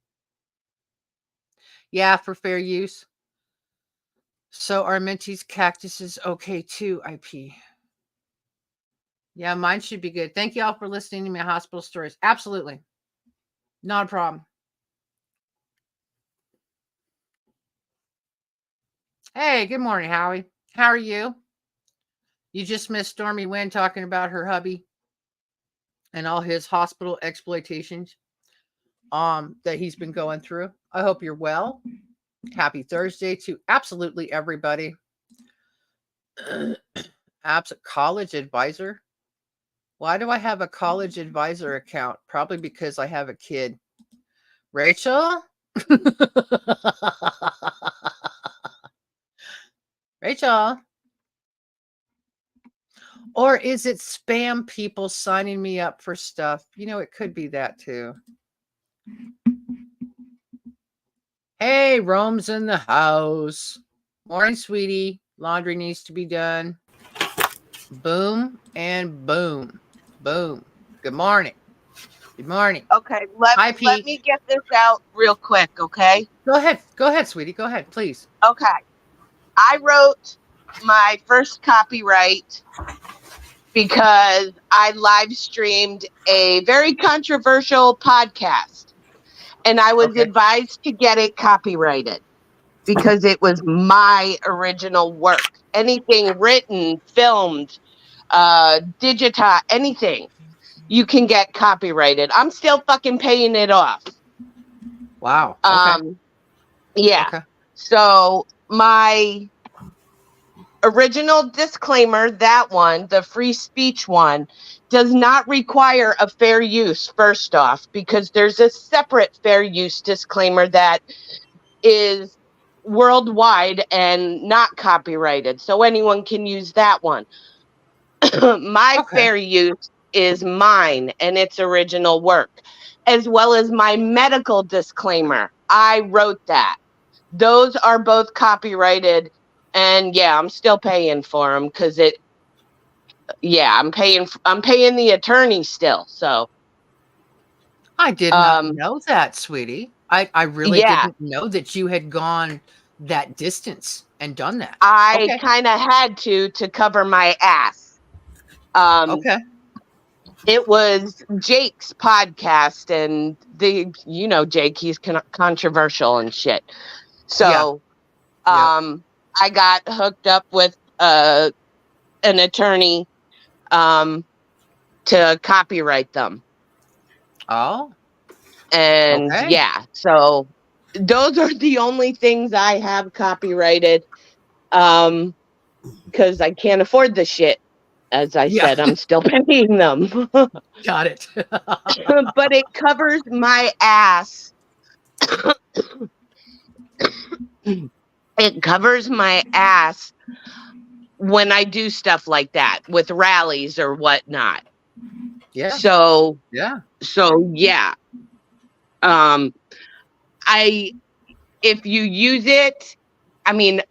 Yeah, for fair use. So are Minty's cactuses okay too, IP? Yeah, mine should be good. Thank you all for listening to my hospital stories. Absolutely. Not a problem. Hey, good morning, Howie. How are you? You just missed Stormy Wynn talking about her hubby and all his hospital exploitations that he's been going through. I hope you're well. Happy Thursday to absolutely everybody. Apps college advisor. Why do I have a college advisor account? Probably because I have a kid. Rachel? Rachel? Or is it spam people signing me up for stuff? You know, it could be that too. Hey, Rome's in the house. Morning, sweetie. Laundry needs to be done. Boom and boom. Boom. Good morning. Good morning. Okay, let me get this out real quick, okay? Go ahead. Go ahead, sweetie. Go ahead, please. Okay. I wrote my first copyright because I live streamed a very controversial podcast, and I was advised to get it copyrighted because it was my original work. Anything written, filmed, digita, anything, you can get copyrighted. I'm still fucking paying it off. Wow. Okay. Yeah. Okay. So my original disclaimer, that one, the free speech one, does not require a fair use, first off, because there's a separate fair use disclaimer that is worldwide and not copyrighted. So anyone can use that one. My fair use is mine and its original work, as well as my medical disclaimer. I wrote that. Those are both copyrighted, and yeah, I'm still paying for them because I'm paying the attorney still. So I did not know that, sweetie. I really didn't know that you had gone that distance and done that. I kind of had to cover my ass. Okay. It was Jake's podcast, and Jake, he's controversial and shit. So, I got hooked up with an attorney to copyright them. Oh. And so those are the only things I have copyrighted because I can't afford the shit. As I said, I'm still paying them. Got it. But it covers my ass. It covers my ass when I do stuff like that with rallies or whatnot. Yeah. So yeah. If you use it, I mean,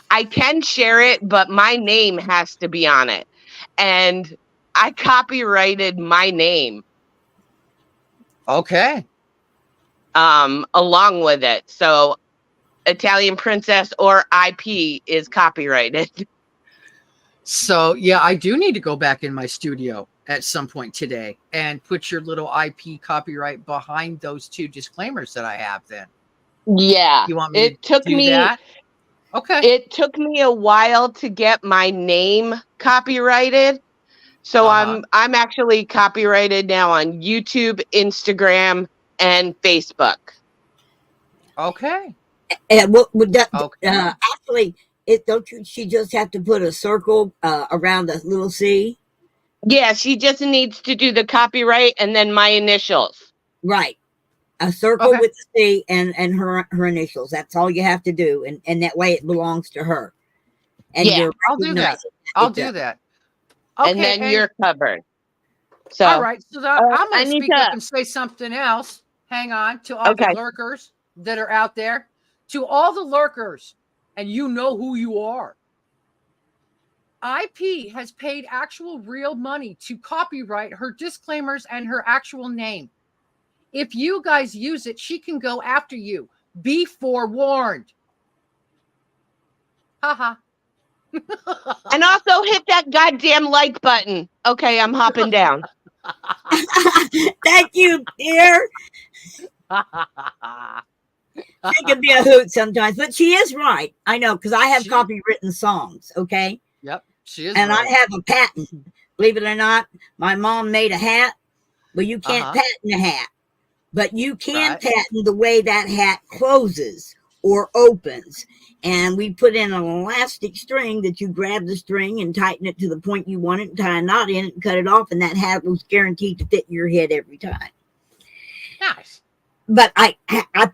I can share it, but my name has to be on it. And I copyrighted my name. Okay. Along with it. So Italian Princess or IP is copyrighted. So yeah, I do need to go back in my studio at some point today and put your little IP copyright behind those 2 disclaimers that I have then. Yeah. You want me It to took do me that? Okay. it took me a while to get my name copyrighted. So Uh-huh. I'm actually copyrighted now on YouTube, Instagram, and Facebook. Okay. And what would that Okay. actually? She just have to put a circle around the little C, Yeah, she just needs to do the copyright and then my initials. right? A circle Okay. with the C and her initials. That's all you have to do, and that way it belongs to her. And Yeah. you're I'll do that. recognizing I'll it do does. that. And Okay. then you're covered. So All right. So that, I'm I going to need speak up to. and say something else. Hang on to all the Okay. lurkers that are out there. To all the lurkers, and you know who you are. IP has paid actual real money to copyright her disclaimers and her actual name. If you guys use it, she can go after you. Be forewarned. Haha. And also hit that goddamn like button. Okay, I'm hopping down. Thank you, dear. She can be a hoot sometimes, but she is right. I know, because I have She- copywritten songs. Okay. Yep, she is And right. I have a patent. Believe it or not, my mom made a hat. Well, you can't patent a hat, but you can Right. patent the way that hat closes or opens. And we put in an elastic string that you grab the string and tighten it to the point you want it and tie a knot in it and cut it off. And that hat was guaranteed to fit your head every time. Nice. But I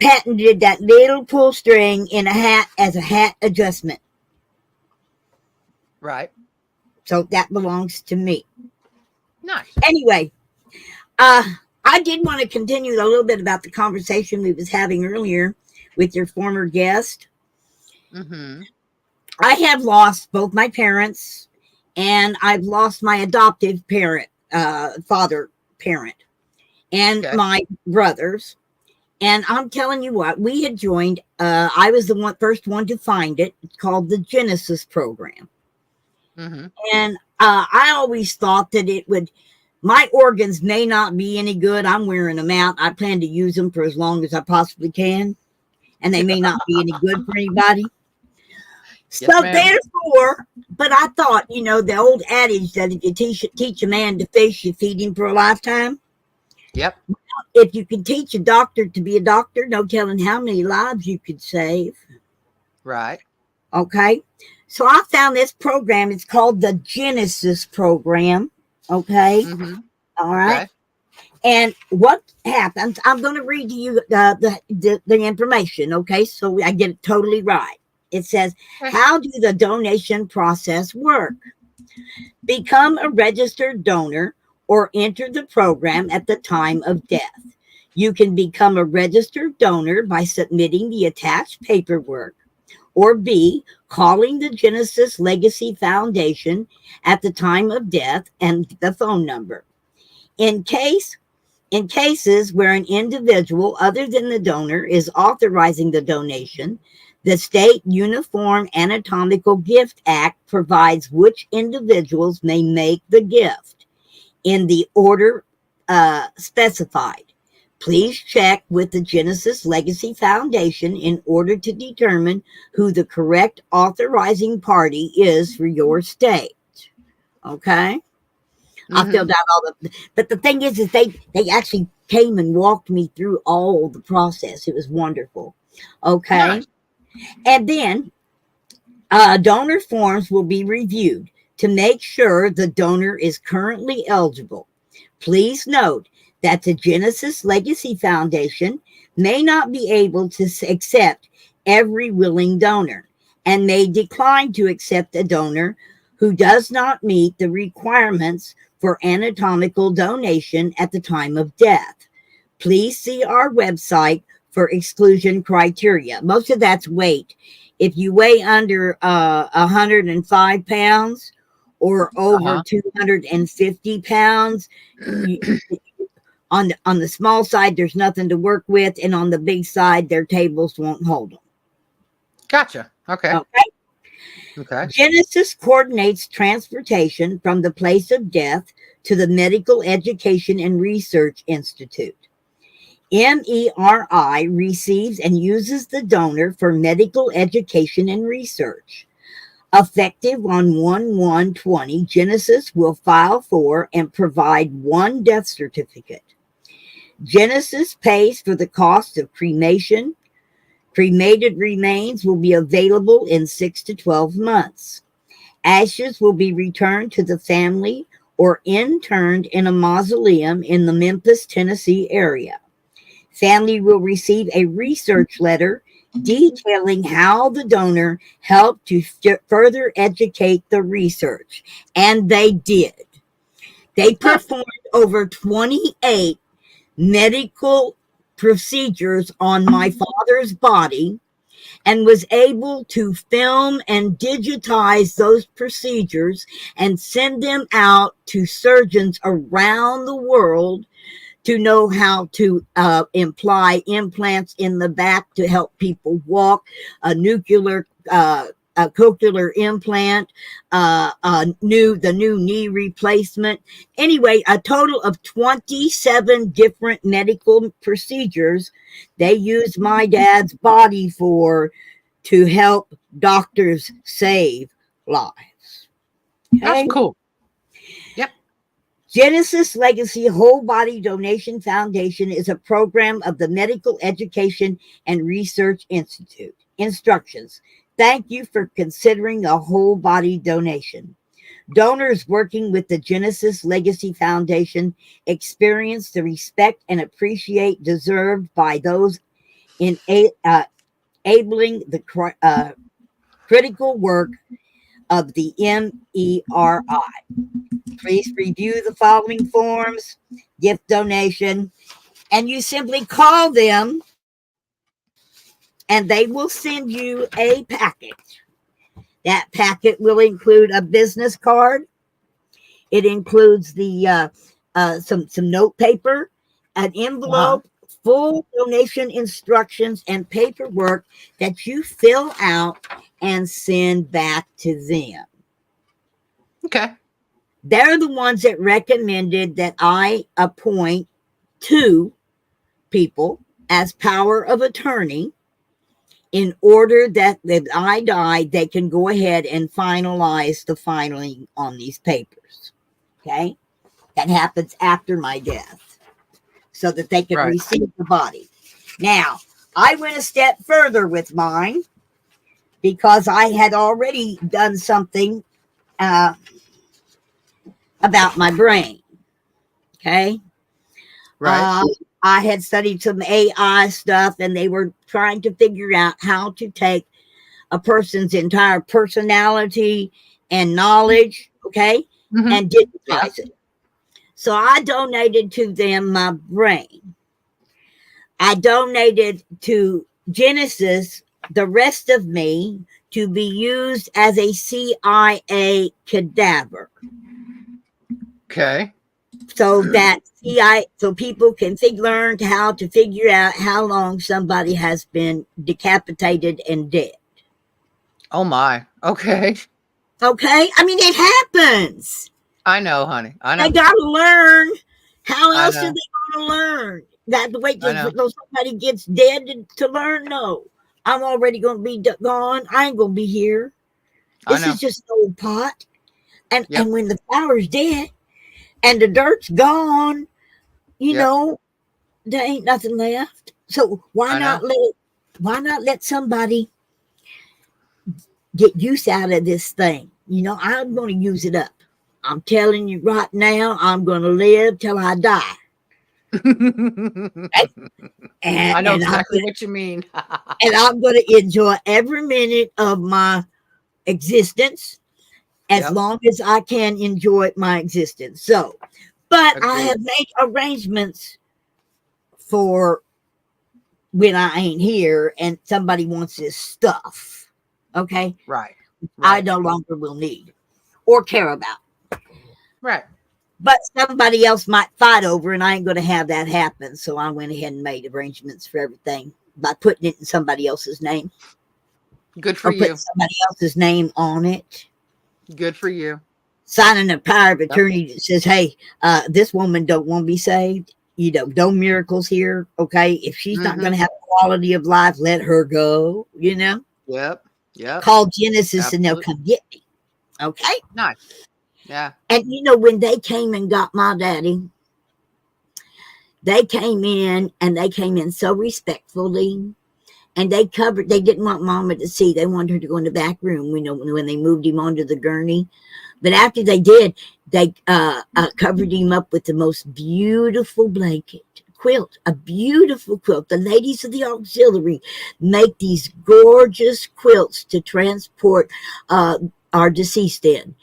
patented that little pull string in a hat as a hat adjustment. Right. So that belongs to me. Nice. Anyway, I did want to continue a little bit about the conversation we was having earlier with your former guest. Mm-hmm. I have lost both my parents, and I've lost my adoptive parent, father parent, and Okay. my brothers. And I'm telling you what, we had joined. I was the first one to find it. It's called the Genesis program. Mm-hmm. And I always thought that it would, my organs may not be any good. I'm wearing them out. I plan to use them for as long as I possibly can. And they may not be any good for anybody. So Yes, ma'am. therefore, but I thought, the old adage that if you teach a man to fish, you feed him for a lifetime. Yep. If you can teach a doctor to be a doctor, no telling how many lives you could save. Right. Okay. So I found this program. It's called the Genesis program. Okay. Mm-hmm. All right. Okay. And what happens, I'm going to read to you the information. Okay. So I get it totally right. It says, how do the donation process work? Become a registered donor or enter the program at the time of death. You can become a registered donor by submitting the attached paperwork, or B, calling the Genesis Legacy Foundation at the time of death and the phone number. In cases where an individual other than the donor is authorizing the donation, the State Uniform Anatomical Gift Act provides which individuals may make the gift in the order specified. Please check with the Genesis Legacy Foundation in order to determine who the correct authorizing party is for your state. Okay? Mm-hmm. I filled out all but the thing is they actually came and walked me through all the process. It was wonderful. Okay. Nice. And then donor forms will be reviewed to make sure the donor is currently eligible. Please note that the Genesis Legacy Foundation may not be able to accept every willing donor and may decline to accept a donor who does not meet the requirements for anatomical donation at the time of death. Please see our website for exclusion criteria. Most of that's weight. If you weigh under 105 pounds or over 250 pounds, on the small side, there's nothing to work with. And on the big side, their tables won't hold them. Gotcha. Okay. Okay. Okay. Genesis coordinates transportation from the place of death to the Medical Education and Research Institute. MERI receives and uses the donor for medical education and research. Effective on 1/1/20, Genesis will file for and provide one death certificate. Genesis pays for the cost of cremation. Cremated remains will be available in 6 to 12 months. Ashes will be returned to the family or interned in a mausoleum in the Memphis, Tennessee area. Family will receive a research letter detailing how the donor helped to further educate the research. And they did. They performed over 28 medical procedures on my father's body and was able to film and digitize those procedures and send them out to surgeons around the world to know how to imply implants in the back to help people walk, a cochlear implant, the new knee replacement. Anyway, a total of 27 different medical procedures they used my dad's body for to help doctors save lives. Okay? That's cool. Yep. Genesis Legacy Whole Body Donation Foundation is a program of the Medical Education and Research Institute. Instructions. Thank you for considering a whole body donation. Donors working with the Genesis Legacy Foundation experience the respect and appreciate deserved by those enabling the critical work of the MERI. Please review the following forms, gift donation, and you simply call them and they will send you a package. That packet will include a business card. It includes the some note paper, an envelope, full donation instructions, and paperwork that you fill out and send back to them. Okay. They're the ones that recommended that I appoint 2 people as power of attorney in order that if I die, they can go ahead and finalize the filing on these papers. Okay? That happens after my death so that they can receive the body. Now, I went a step further with mine because I had already done something about my brain. Okay? Right. I had studied some AI stuff and they were trying to figure out how to take a person's entire personality and knowledge, okay, and digitize it. So I donated to them my brain. I donated to Genesis the rest of me to be used as a CIA cadaver. Okay. So that so people can learn how to figure out how long somebody has been decapitated and dead. Oh my. Okay. Okay, I mean it happens. I know, honey. I know. They got to learn. How else are they going to learn? Got to wait till somebody gets dead to learn? No, I'm already going to be gone. I ain't going to be here. This is just an old pot. And when the flower's dead and the dirt's gone, you know, there ain't nothing left. So why not let somebody get use out of this thing? You know, I'm going to use it up. I'm telling you right now, I'm going to live till I die. I know exactly what you mean. And I'm going to enjoy every minute of my existence as long as I can enjoy my existence. So, but I have made arrangements for when I ain't here and somebody wants this stuff. Okay? Right. I no longer will need or care about. Right. But somebody else might fight over, and I ain't going to have that happen. So I went ahead and made arrangements for everything by putting it in somebody else's name. Good for or you. put somebody else's name on it. Good for you. Signing a power of attorney that says, hey, this woman don't want to be saved. No miracles here. Okay. If she's not going to have quality of life, let her go, Yep. Call Genesis and they'll Absolutely. come get me. Okay. Nice. Yeah. And when they came and got my daddy, they came in so respectfully. And they didn't want Mama to see. They wanted her to go in the back room, when they moved him onto the gurney. But after they did, they covered him up with the most beautiful quilt, a beautiful quilt. The ladies of the auxiliary make these gorgeous quilts to transport our deceased in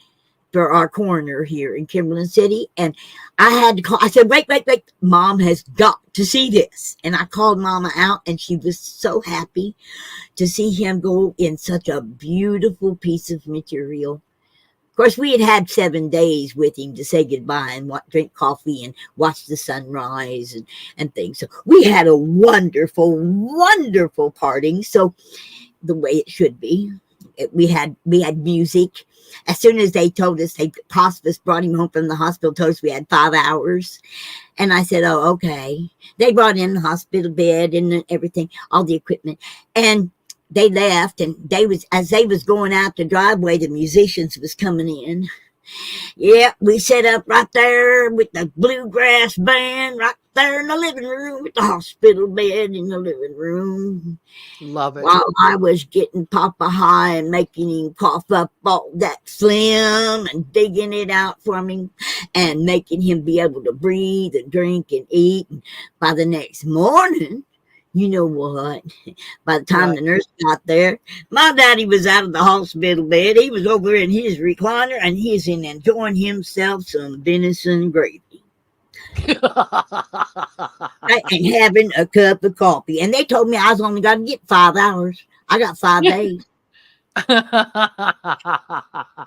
for our coroner here in Kimberlin City. And I had to call. I said, wait. Mom has got to see this. And I called Mama out, and she was so happy to see him go in such a beautiful piece of material. Of course, we had 7 days with him to say goodbye and drink coffee and watch the sunrise and things. So we had a wonderful, wonderful parting. So the way it should be. We had music. As soon as they told us, hospice brought him home from the hospital, told us we had 5 hours. And I said, oh, okay. They brought in the hospital bed and everything, all the equipment. And they left, and as they was going out the driveway, the musicians was coming in. Yeah, we set up right there with the bluegrass band right there in the living room with the hospital bed in the living room. Love it. While I was getting Papa high and making him cough up all that phlegm and digging it out for me and making him be able to breathe and drink and eat. And by the next morning, you know what? By the time the nurse got there, my daddy was out of the hospital bed. He was over in his recliner, and he's enjoying himself some venison gravy and having a cup of coffee. And they told me I was only going to get 5 hours. I got 5 days.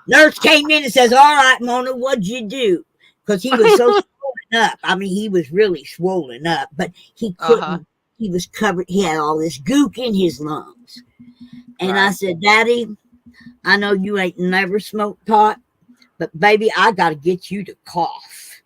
Nurse came in and says, all right, Mona, what'd you do? Because he was so swollen up. I mean, he was really swollen up, but he couldn't. He was covered. He had all this gook in his lungs. And I said, Daddy, I know you ain't never smoked pot, but baby, I got to get you to cough.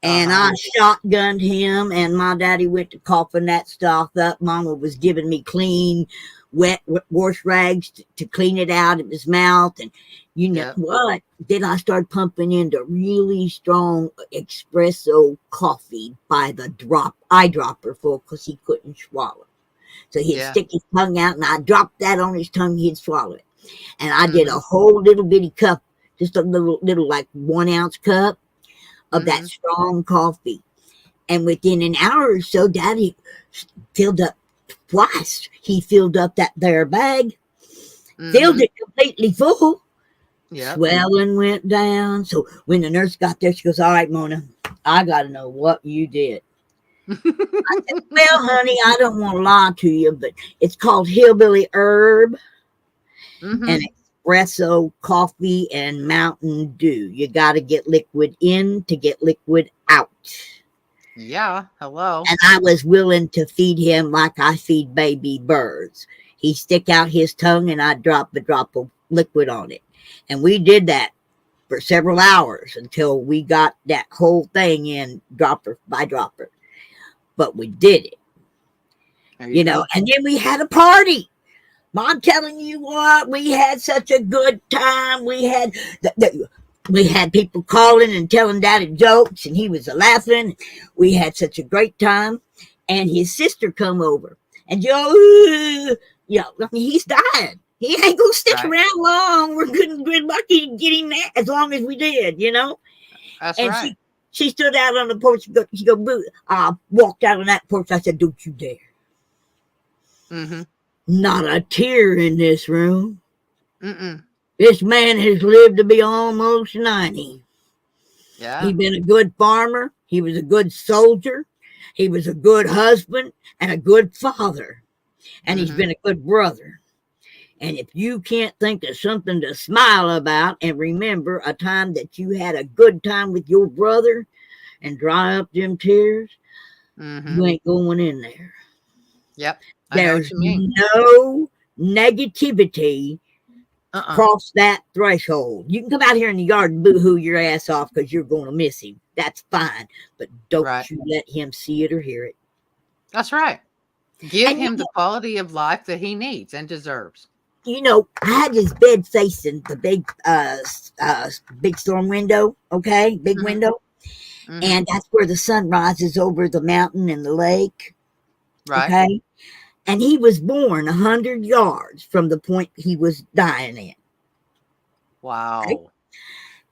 And I shotgunned him, and my daddy went to coughing that stuff up. Mama was giving me clean, wet wash rags to clean it out of his mouth. And you know what? Then I started pumping into really strong espresso coffee by the eyedropper full because he couldn't swallow. So he'd stick his tongue out, and I dropped that on his tongue, he'd swallow it. And I did a whole little bitty cup, just a little like 1 ounce cup of that strong coffee. And within an hour or so, Daddy filled up twice. He filled up that there bag, filled it completely full. Swelling went down. So when the nurse got there, she goes, all right, Mona, I got to know what you did. I said, well, honey, I don't want to lie to you, but it's called hillbilly herb and espresso coffee and Mountain Dew. You got to get liquid in to get liquid out. Yeah, hello. And I was willing to feed him like I feed baby birds. He'd stick out his tongue, and I'd drop a drop of liquid on it. And we did that for several hours until we got that whole thing in dropper by dropper. But we did it, you know, and then we had a party. I'm telling you what, we had such a good time. We had people calling and telling Daddy jokes, and he was laughing. We had such a great time. And his sister come over, and Joe, I mean, he's dying. He ain't gonna stick around long. We're good lucky to get him there as long as we did, you know. That's and right. She stood out on the porch. She go, boo. I walked out on that porch. I said, don't you dare. Not a tear in this room. This man has lived to be almost 90. Yeah. He's been a good farmer. He was a good soldier. He was a good husband and a good father. And he's been a good brother. And if you can't think of something to smile about and remember a time that you had a good time with your brother and dry up them tears, you ain't going in there. Yep. There's no negativity cross that threshold. You can come out here in the yard and boo-hoo your ass off because you're going to miss him. That's fine. But don't Right. you let him see it or hear it. That's right. Give And him the quality of life that he needs and deserves. You know, I had this bed facing the big storm window, okay? Big Mhm. window. Mhm. And that's where the sun rises over the mountain and the lake. Right. Okay. And he was born 100 yards from the point he was dying in. Wow.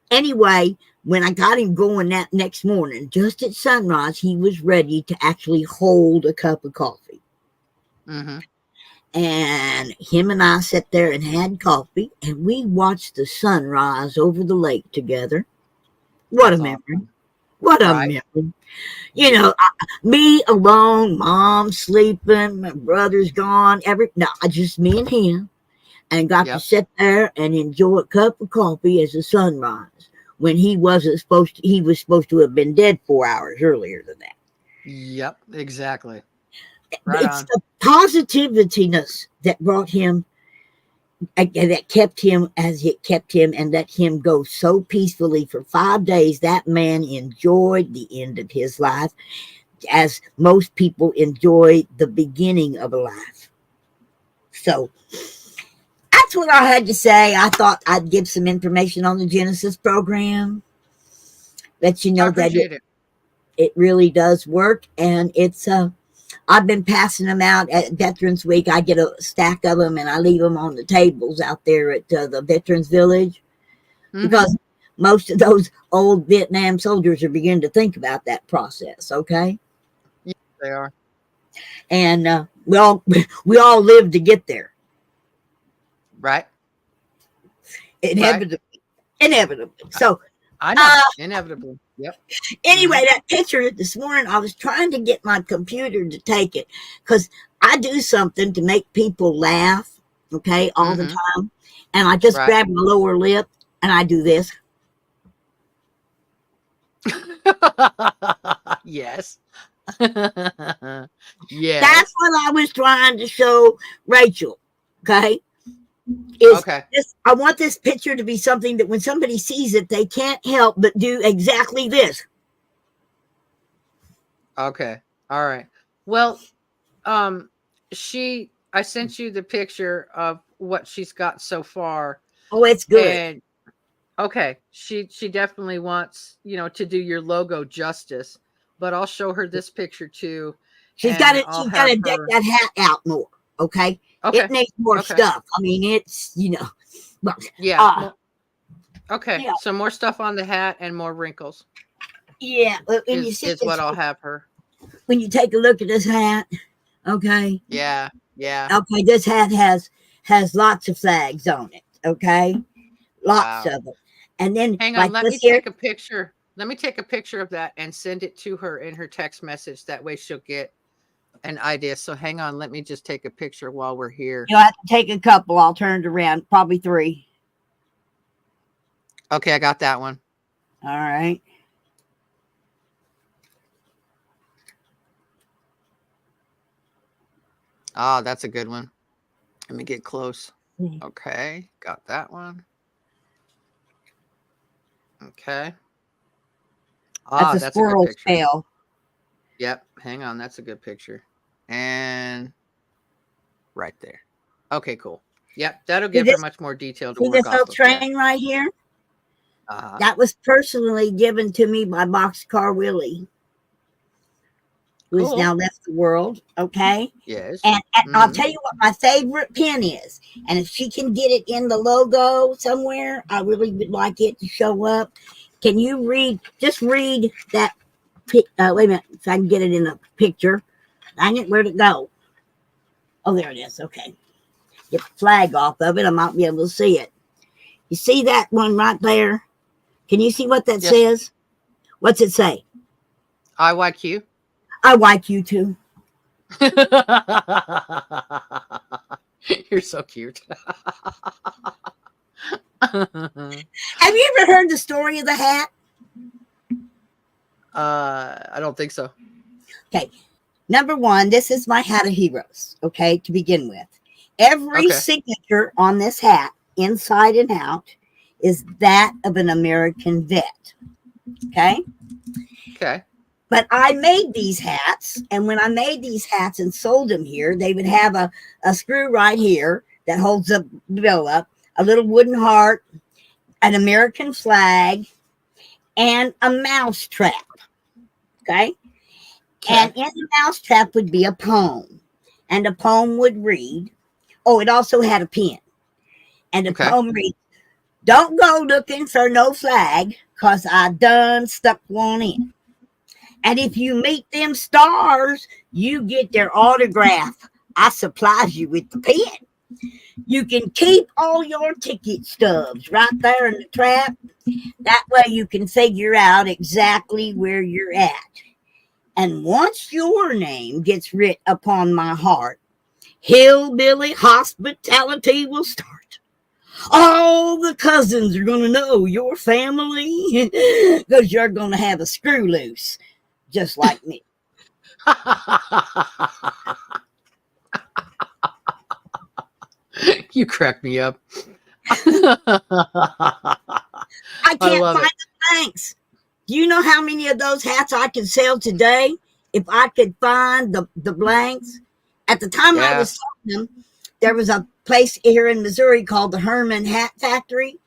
Anyway, when I got him going that next morning, just at sunrise, he was ready to actually hold a cup of coffee. Mm-hmm. And him and I sat there and had coffee, and we watched the sun rise over the lake together. What That's a memory. awesome. What a Right. memory. You know, me alone, mom sleeping, my brother's gone, just me and him, and got to Yep. sit there and enjoy a cup of coffee as the sun rise when he was supposed to have been dead 4 hours earlier than that. Yep. Exactly. Right It's on. the positivityness that brought him, that kept him as it kept him, and let him go so peacefully for 5 days. That man enjoyed the end of his life as most people enjoy the beginning of a life. So that's what I had to say. I thought I'd give some information on the Genesis program, let you I know that appreciate it. it really does work, and it's I've been passing them out at Veterans Week. I get a stack of them and I leave them on the tables out there at the Veterans Village, Mhm. because most of those old Vietnam soldiers are beginning to think about that process. Okay, They are. and we all lived to get there, Right. inevitably. So I know. Inevitably. Yep. anyway, that picture this morning, I was trying to get my computer to take it because I do something to make people laugh, okay, all the Mhm. time. And I just Right. grab my lower lip and I do this. Yes. That's Yes. what I was trying to show Rachel, okay? Is Okay. this, I want this picture to be something that when somebody sees it, they can't help but do exactly this. Okay. All right. Well, I sent you the picture of what she's got so far, Oh, it's good. and okay, she definitely wants, to do your logo justice, but I'll show her this picture too, She's got and to I'll she's got have to deck her. that hat out more, okay? Okay. It needs more Okay. stuff. I mean, it's, well, Yeah. Okay. yeah. So more stuff on the hat and more wrinkles Yeah, when you is see is this, what I'll have her. when you take a look at this hat, okay, Yeah. Yeah. okay, this hat has lots of flags on it, okay, lots Wow. of them, and then Hang on. like Let this me here, take a picture. Let me take a picture of that and send it to her in her text message. That way she'll get an idea. So hang on. Let me just take a picture while we're here. you'll have to take a couple. I'll turn it around, probably 3. Okay. I got that one. All right. Ah, that's a good one. Let me get close. Mhm. Okay. Got that one. Okay. Ah, That's a that's a good squirrel's picture. tail. Yep. Hang on. That's a good picture. And right there. Okay, cool. Yep. That'll See give her this? much more detail to See work this off little of. Yeah. train right here? Uh-huh. That was personally given to me by Boxcar Willie, who has Cool. now left the world. Okay. Yes. And I'll Mhm. tell you what my favorite pin is. And if she can get it in the logo somewhere, I really would like it to show up. Can you just read that? Wait a minute. If I can get it in the picture. Dang it, where'd it go? Oh, there it is. Okay. Get the flag off of it. I might be able to see it. You see that one right there? Can you see what that Yes. says? What's it say? IYQ. I like you too. You're so cute. Have you ever heard the story of the hat? I don't think so. Okay. Number one, this is my hat of heroes, okay, to begin with. Every Okay. signature on this hat, inside and out, is that of an American vet. Okay. Okay. But I made these hats, and when I made these hats and sold them here, they would have a screw right here that holds the bill up, a little wooden heart, an American flag, and a mouse trap. Okay. And in the mouse trap would be a poem, and the poem would read, oh, it also had a pen, and the Okay. poem reads, "Don't go looking for no flag, 'cause I done stuck one in. And if you meet them stars, you get their autograph. I supplies you with the pen. You can keep all your ticket stubs right there in the trap. That way you can figure out exactly where you're at. And once your name gets writ upon my heart, hillbilly hospitality will start. All the cousins are going to know your family because you're going to have a screw loose, just like me." You crack me up. I can't love find it. the blanks. Do you know how many of those hats I could sell today if I could find the blanks? At the time I Yeah. was selling them, there was a place here in Missouri called the Herman Hat Factory,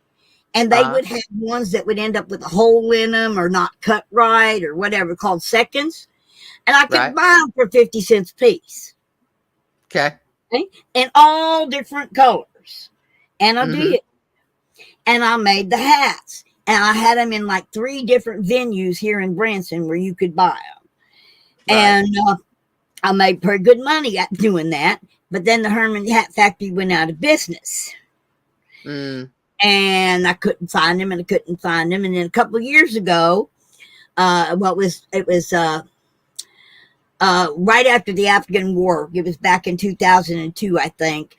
and they would have ones that would end up with a hole in them or not cut right or whatever, called seconds, and I could Right. buy them for 50 cents a piece Okay. in all different colors, and I Mhm. did. And I made the hats, and I had them in like 3 different venues here in Branson where you could buy them. Right. And I made pretty good money at doing that. But then the Herman Hat Factory went out of business, Mm. and I couldn't find them, and I couldn't find them. And then a couple of years ago, it was right after the Afghan War. It was back in 2002, I think.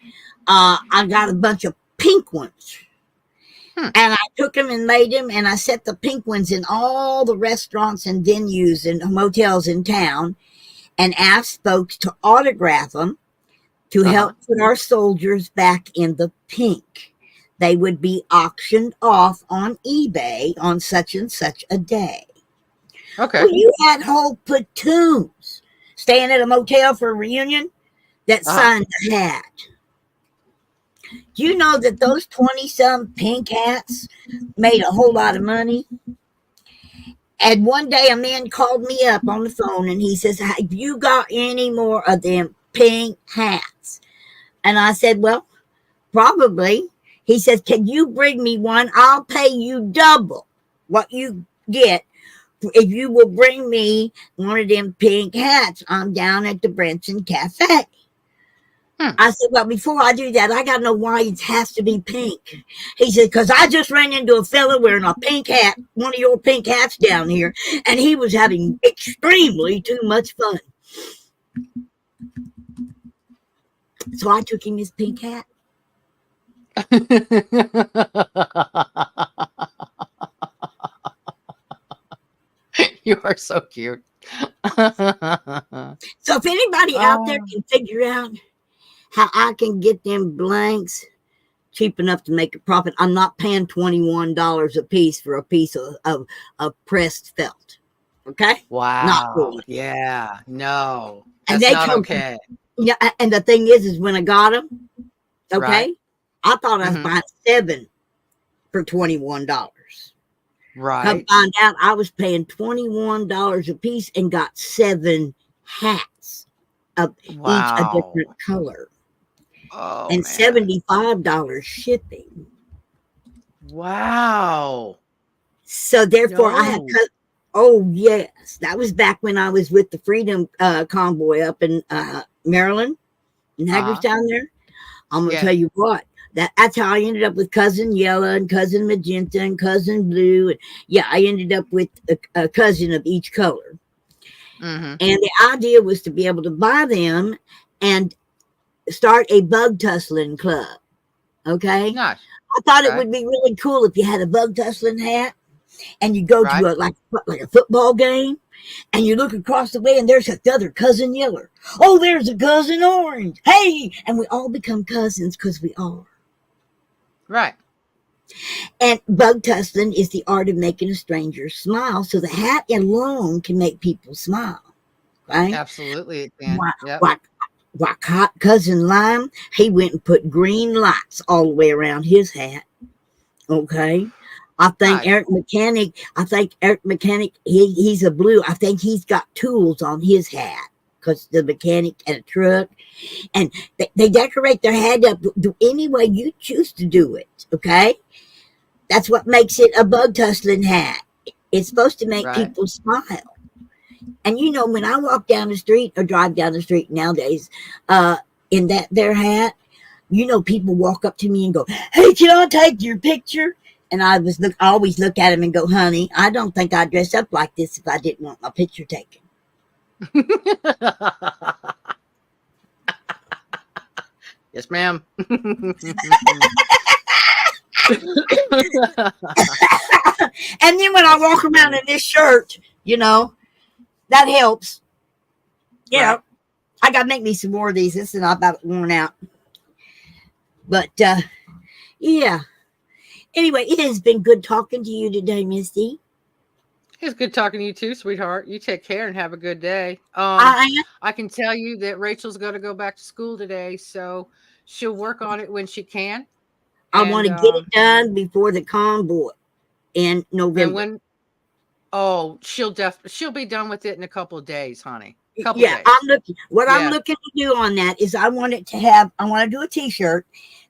I got a bunch of pink ones. And I took them and made them, and I set the pink ones in all the restaurants and venues and motels in town, and asked folks to autograph them to help put our soldiers back in the pink. They would be auctioned off on eBay on such and such a day. Okay. Well, you had whole platoons staying at a motel for a reunion that signed the hat. Do you know that those 20-some pink hats made a whole lot of money? And one day a man called me up on the phone, and he says, "Have you got any more of them pink hats?" And I said, "Well, probably." He says, "Can you bring me one? I'll pay you double what you get if you will bring me one of them pink hats. I'm down at the Branson Cafe." I said, "Well, before I do that, I got to know why it has to be pink." He said, "Because I just ran into a fella wearing a pink hat, one of your pink hats down here, and he was having extremely too much fun." So I took him his pink hat. You are so cute. So if anybody out there can figure out how I can get them blanks cheap enough to make a profit, I'm not paying $21 a piece for a piece of pressed felt. Okay? Wow. Not really. Yeah. No. And That's they not come okay. Yeah, and the thing is when I got them, okay, Right. I thought I was Mhm. buying 7 for $21. Come Right. find out I was paying $21 a piece and got 7 hats of each a Wow. different color. Oh, And man. $75 shipping. Wow. So therefore I had No. cut. Oh yes, that was back when I was with the Freedom Convoy up in Maryland, in Hagerstown there. I'm gonna Yeah. tell you what, that's how I ended up with Cousin Yellow and Cousin Magenta and Cousin Blue. And yeah, I ended up with a cousin of each color. Mhm. And the idea was to be able to buy them and start a bug tussling club. Okay. Nice. I thought it Okay. would be really cool if you had a bug tussling hat and you go Right. to like a football game and you look across the way and there's another cousin Yeller. Oh, there's a cousin Orange. Hey, and we all become cousins because we are. Right. And bug tussling is the art of making a stranger smile. So the hat alone can make people smile, right? Absolutely, it can. Yep. Why cousin Lime, he went and put green lights all the way around his hat. Okay. I think Nice. Eric Mechanic, he's a blue. I think he's got tools on his hat because the mechanic and a truck. And they decorate their hat up any way you choose to do it. Okay. That's what makes it a bug tussling hat. It's supposed to make Right. people smile. And you know, when I walk down the street or drive down the street nowadays, in their hat, you know, people walk up to me and go, "Hey, can I take your picture?" And I always look at him and go, "Honey, I don't think I'd dress up like this if I didn't want my picture taken." Yes, ma'am. And then when I walk around in this shirt, you know, that helps. Yeah, Right. I gotta make me some more of these. This is not about worn out. But yeah. Anyway, it has been good talking to you today, Misty. It's good talking to you too, sweetheart. You take care and have a good day. I I can tell you that Rachel's going to go back to school today, so she'll work on it when she can. want to And get it done before the convoy in and November. when she'll be done with it in a couple of days, honey. Couple Yeah, days. I'm looking. What I'm Yeah. looking to do on that is I want to do a T-shirt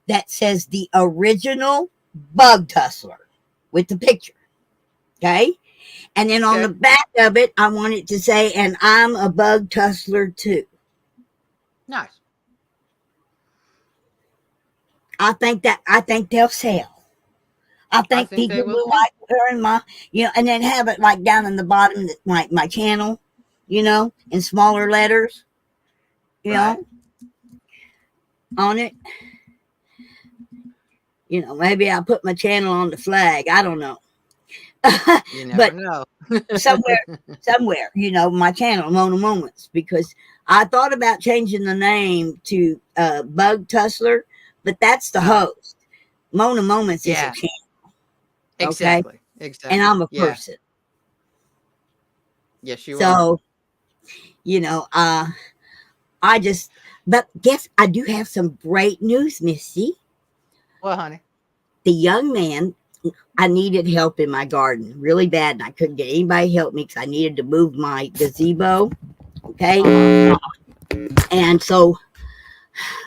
that says the original Bug Tussler with the picture. Okay. And then on Okay. the back of it, I want it to say, "And I'm a Bug Tussler too." Nice. I think they'll sell. I think think they people will will too. like her and my, and then have it like down in the bottom, like my channel, in smaller letters, Right. on it. Maybe I'll put my channel on the flag. I don't know. You never But know. somewhere, my channel, Mona Moments, because I thought about changing the name to Bug Tussler, but that's the host. Mona Moments Yeah. is a channel, Exactly. Exactly. and I'm a Yeah. person. Yes, you are. So, but guess I do have some great news, Missy. Well, honey. The young man, I needed help in my garden really bad, and I couldn't get anybody to help me because I needed to move my gazebo. Okay. And so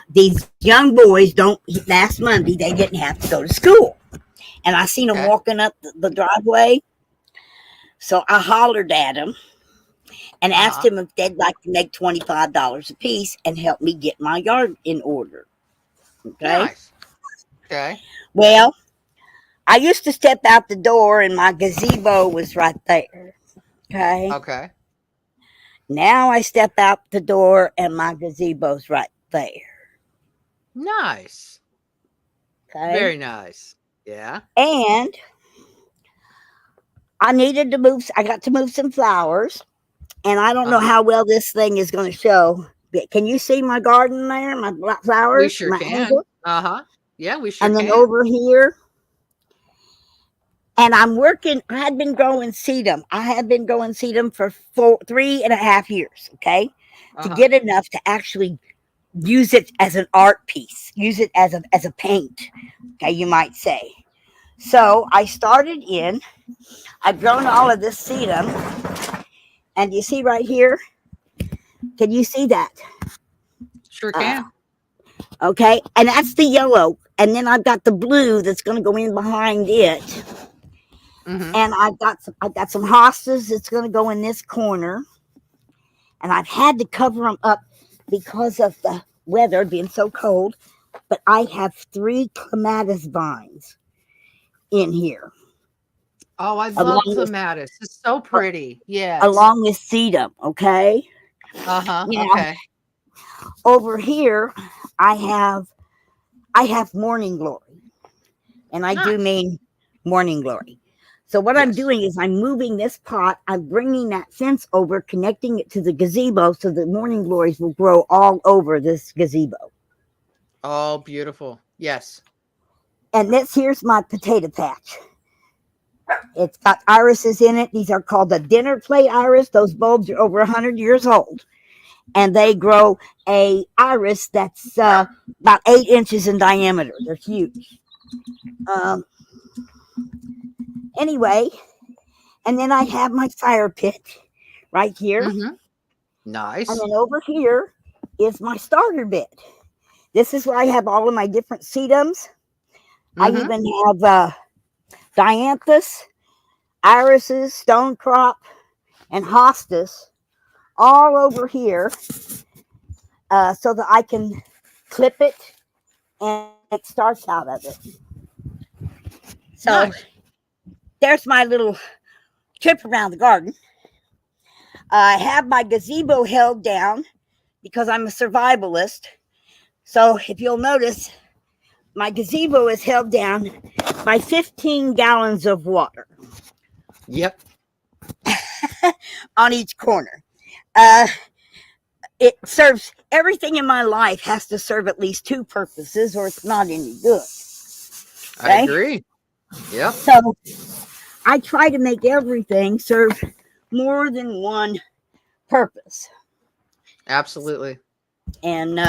these young boys last Monday, they didn't have to go to school. And I seen them Okay. walking up the driveway. So I hollered at them and asked them if they'd like to make $25 a piece and help me get my yard in order. Okay. Nice. Okay. Well, I used to step out the door and my gazebo was right there. Okay. Okay. Now I step out the door and my gazebo's right there. Nice. Okay. Very nice. Yeah. And I got to move some flowers. And I don't know how well this thing is going to show. Can you see my garden there? My flowers? We sure my can. angle? Yeah, we sure And can. then over here. And I had been growing sedum. I had been growing sedum for 3.5 years, okay? To get enough to actually use it as an art piece, use it as a paint, okay, you might say. So I started I've grown all of this sedum. And you see right here? Can you see that? Sure can. Okay, and that's the yellow. And then I've got the blue that's going to go in behind it. Mhm. And I've got some hostas that's going to go in this corner. And I've had to cover them up because of the weather being so cold. But I have 3 clematis vines in here. Oh, I Along love with- clematis. It's so pretty. Yeah. Along with sedum, okay? Yeah. Okay. Over here, I have morning glory. And I do Nice. mean morning glory. So what I'm Yes. doing is I'm moving this pot. I'm bringing that fence over, connecting it to the gazebo, so the morning glories will grow all over this gazebo. Oh, beautiful. Yes. And here's my potato patch. It's got irises in it. These are called the dinner plate iris. Those bulbs are over 100 years old, and they grow a iris that's about 8 inches in diameter. They're huge. Anyway, and then I have my fire pit right here. Mm-hmm. Nice. And then over here is my starter bed. This is where I have all of my different sedums. I Mhm. even have dianthus, irises, stonecrop, and hostas all over here, so that I can clip it and it starts out of it. So Nice. there's my little trip around the garden. I have my gazebo held down because I'm a survivalist. So if you'll notice, my gazebo is held down by 15 gallons of water Yep. on each corner. It serves everything in my life has to serve at least 2 purposes, or it's not any good. I Okay? agree. Yep. So I try to make everything serve more than one purpose. Absolutely. And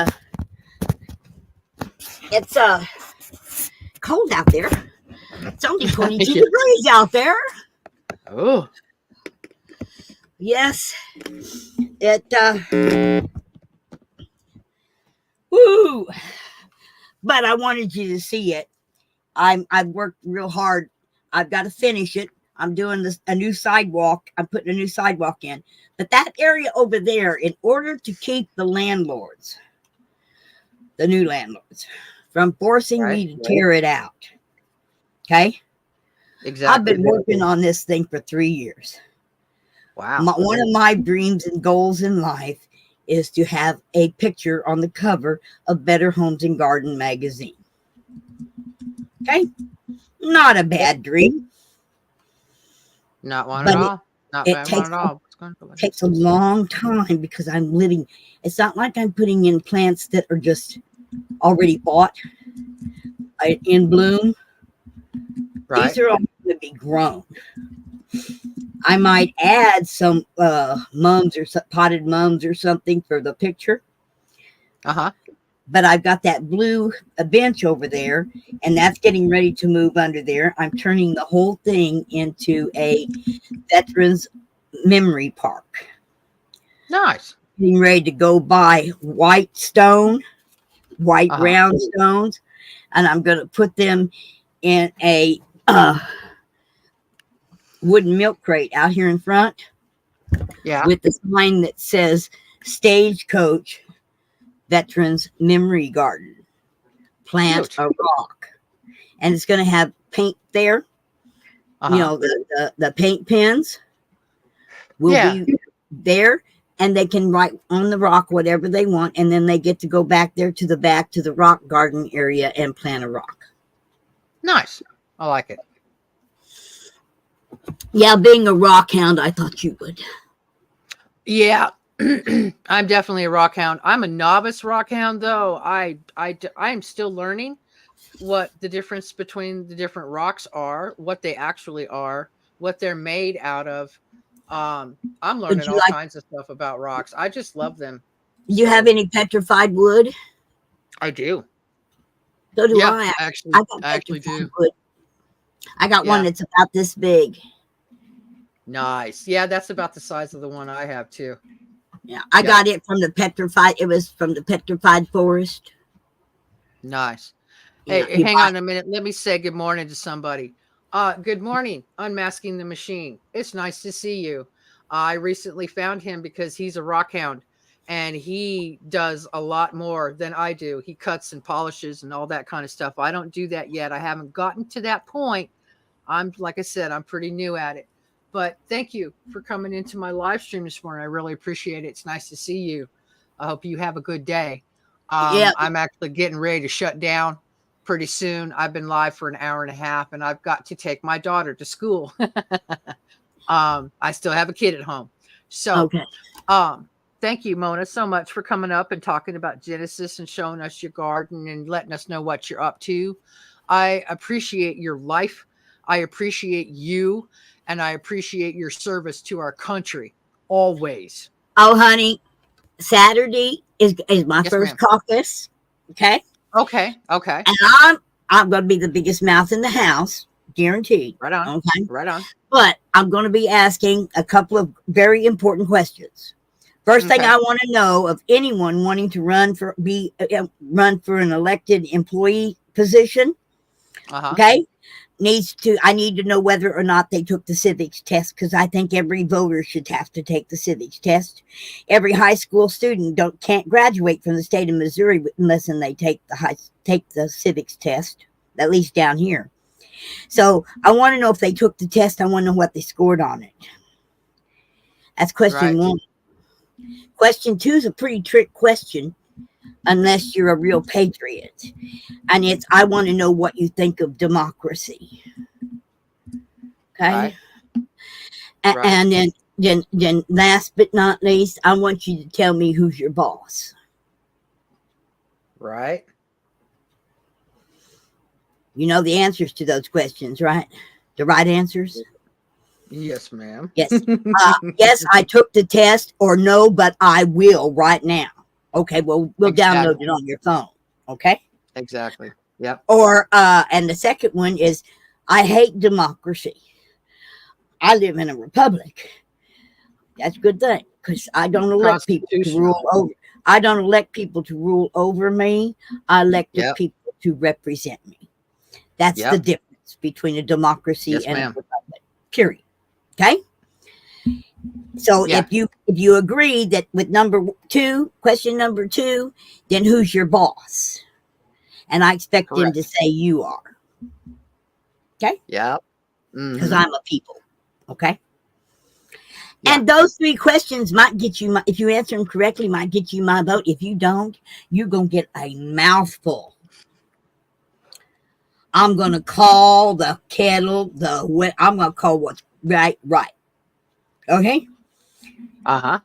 it's cold out there. It's only 22 Yes. degrees out there. Oh. Yes. It woo. But I wanted you to see it. I've worked real hard. I've got to finish it. I'm doing a new sidewalk. I'm putting a new sidewalk in. But that area over there, in order to keep the landlords, the new landlords, from forcing me to tear it out. Okay? Exactly. I've been working on this thing for 3 years. Wow. One of my dreams and goals in life is to have a picture on the cover of Better Homes and Garden magazine. Okay? Not a bad dream. Not one But at all. Not it bad takes one at all. What's going on? takes a long time because I'm living. It's not like I'm putting in plants that are just already bought in bloom. Right. These are all going to be grown. I might add some mums or potted mums or something for the picture. Uh-huh. But I've got that blue bench over there, and that's getting ready to move under there. I'm turning the whole thing into a veterans memory park. Nice. Getting ready to go buy white stone, white round stones, and I'm going to put them in a wooden milk crate out here in front. Yeah. With the sign that says Stagecoach Veterans Memory Garden. Plant a rock. And it's going to have paint there. You know, the paint pens will be there, and they can write on the rock whatever they want, and then they get to go back there to the rock garden area and plant a rock. Nice. I like it. Yeah, being a rock hound, I thought you would. Yeah. I'm definitely a rock hound. I'm a novice rock hound, though. I am still learning what the difference between the different rocks are, what they actually are, what they're made out of. I'm learning all kinds of stuff about rocks. I just love them. Do you have any petrified wood? I do. So do Yeah, I. I actually do. Wood. I got one that's about this big. Nice. Yeah, that's about the size of the one I have too. Yeah, I got it from the petrified. It was from the petrified forest. Nice. Yeah, Hey, hang on a minute. Let me say good morning to somebody. Good morning, Unmasking the Machine. It's nice to see you. I recently found him because he's a rock hound, and he does a lot more than I do. He cuts and polishes and all that kind of stuff. I don't do that yet. I haven't gotten to that point. Like I said, I'm pretty new at it. But thank you for coming into my live stream this morning. I really appreciate it. It's nice to see you. I hope you have a good day. I'm actually getting ready to shut down pretty soon. I've been live for an hour and a half, and I've got to take my daughter to school. I still have a kid at home. So, Okay. thank you, Mona, so much for coming up and talking about Genesis and showing us your garden and letting us know what you're up to. I appreciate your life. I appreciate you, and I appreciate your service to our country always. Oh, honey, Saturday is my Yes, first ma'am. caucus. Okay. Okay. And I'm going to be the biggest mouth in the house, guaranteed. Right on. Okay. Right on. But I'm going to be asking a couple of very important questions. First thing Okay. I want to know of anyone wanting to run for an elected employee position, Uh-huh. okay, I need to know whether or not they took the civics test, because I think every voter should have to take the civics test. Every high school student can't graduate from the state of Missouri unless they take the civics test, at least down here. So I want to know if they took the test. I want to know what they scored on it. That's question Right. one. Question two is a pretty trick question, unless you're a real patriot. And I want to know what you think of democracy. Okay. Right. Right. And then last but not least, I want you to tell me who's your boss. Right. You know the answers to those questions, right? The right answers? Yes, ma'am. Yes. Yes, I took the test, or no, but I will right now. Okay, well, we'll Exactly. download it on your phone. Okay. Exactly. Yep. Or and the second one is, I hate democracy. I live in a republic. That's a good thing, because I don't elect people to rule over. I don't elect people to rule over me. I elect Yep. people to represent me. That's Yep. the difference between a democracy Yes, and ma'am. a republic. Period. Okay. So Yeah. if you agree that with question number two, then who's your boss? And I expect Correct. them to say you are, Yep. because Mhm. I'm a people. Okay. Yeah. And those three questions might get you if you answer them correctly, might get you my vote. If you don't, you're going to get a mouthful. I'm going to call the kettle, I'm going to call what's right. Okay. Uh-huh.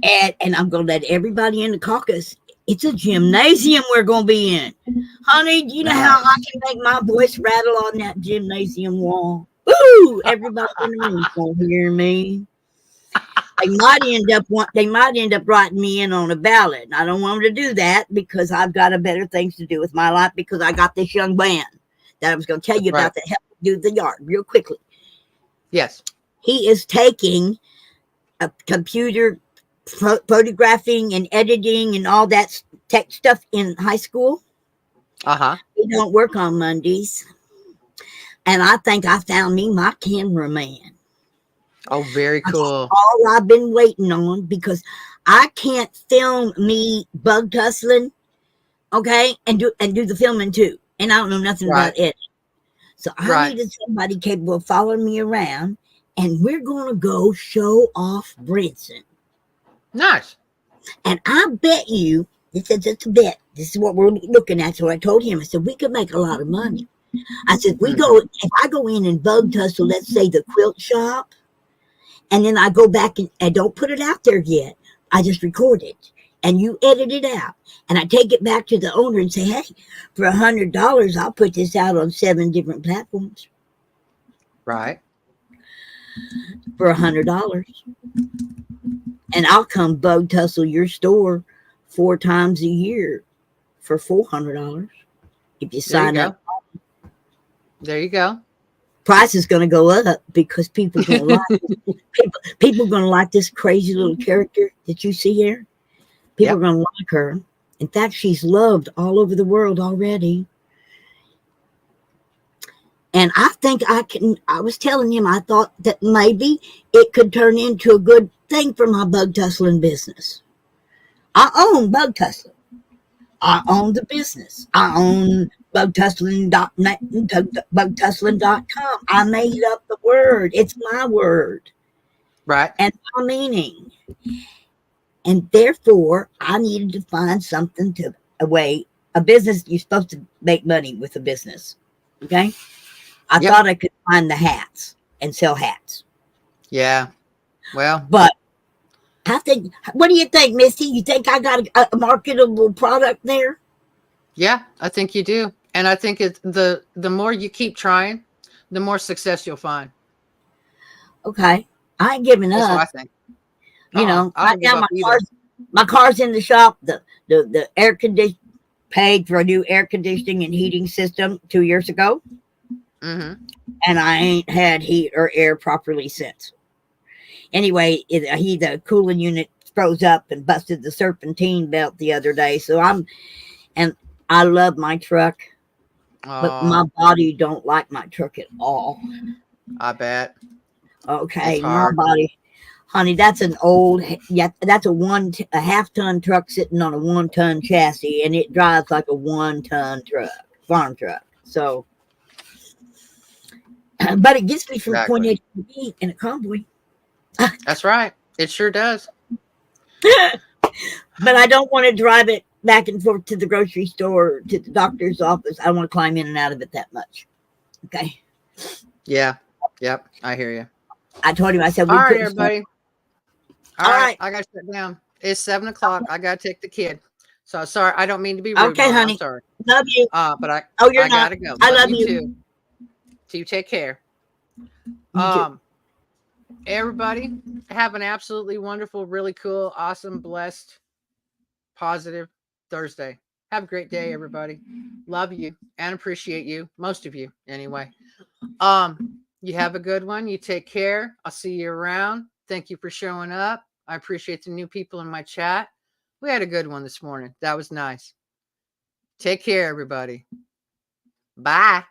And I'm going to let everybody in the caucus. It's a gymnasium we're going to be in. Honey, do you know how I can make my voice rattle on that gymnasium wall? Ooh, everybody in the room going to hear me. They might end up writing me in on a ballot. And I don't want them to do that, because I've got better things to do with my life, because I got this young man that I was going to tell you about that helped do the yard real quickly. Yes. He is taking a computer photographing and editing and all that tech stuff in high school. Uh-huh. He don't work on Mondays. And I think I found me my cameraman. Oh, very cool. All I've been waiting on, because I can't film me bug tussling, okay, and do the filming too. And I don't know nothing about it. So I needed somebody capable of following me around, and we're gonna go show off Brinson. Nice. And I bet you, this is just a bet. This is what we're looking at. So I told him, I said, we could make a lot of money. I said, if I go in and bug tussle, let's say the quilt shop, and then I go back and don't put it out there yet. I just record it, and you edit it out, and I take it back to the owner and say, hey, for $100, I'll put this out on 7 different platforms. Right. For $100. And I'll come bug tussle your store 4 times a year for $400 if you sign up. There you go. Price is going to go up, because people going to like people going to like this crazy little character that you see here. People are going to like her. In fact, she's loved all over the world already. And I think I was telling him, I thought that maybe it could turn into a good thing for my bug tussling business. I own bug tussling. I own the business. I own bugtussling.net, bugtussling.com. I made up the word. It's my word. Right. And my meaning. And therefore, I needed to find something a way a business, you're supposed to make money with a business. Okay. I Yep. thought I could find the hats and sell hats. Yeah. Well, But I think, what do you think, Misty? You think I got a marketable product there? yeah, I think you do. And I think it's the more you keep trying, the more success you'll find. Okay. I ain't giving That's what I up. think. You know, I right don't give now up either. my car's in the shop. The air condition paid for a new air conditioning and heating system 2 years ago, Mm-hmm. and I ain't had heat or air properly since. Anyway, the cooling unit froze up and busted the serpentine belt the other day. So I love my truck, but my body don't like my truck at all. I bet. Okay, It's my hard. body, honey, that's an old, yeah, that's a half-ton truck sitting on a 1-ton chassis, and it drives like a 1-ton truck, farm truck. So, but it gets me from point A to B in a convoy. That's right. It sure does. But I don't want to drive it back and forth to the grocery store, to the doctor's office. I don't want to climb in and out of it that much. Okay. Yeah. Yep. I hear you. I told him, I said, All right, couldn't everybody. All right. I got to shut down. It's 7 o'clock. I got to take the kid. So sorry. I don't mean to be rude. Okay, Mama. honey. I'm sorry. Love you. But I You're not. gotta go. I love you. too. So you take care. You too. Everybody have an absolutely wonderful, really cool, awesome, blessed, positive Thursday. Have a great day, everybody. Love you and appreciate you. Most of you, anyway. You have a good one. You take care. I'll see you around. Thank you for showing up. I appreciate the new people in my chat. We had a good one this morning. That was nice. Take care, everybody. Bye.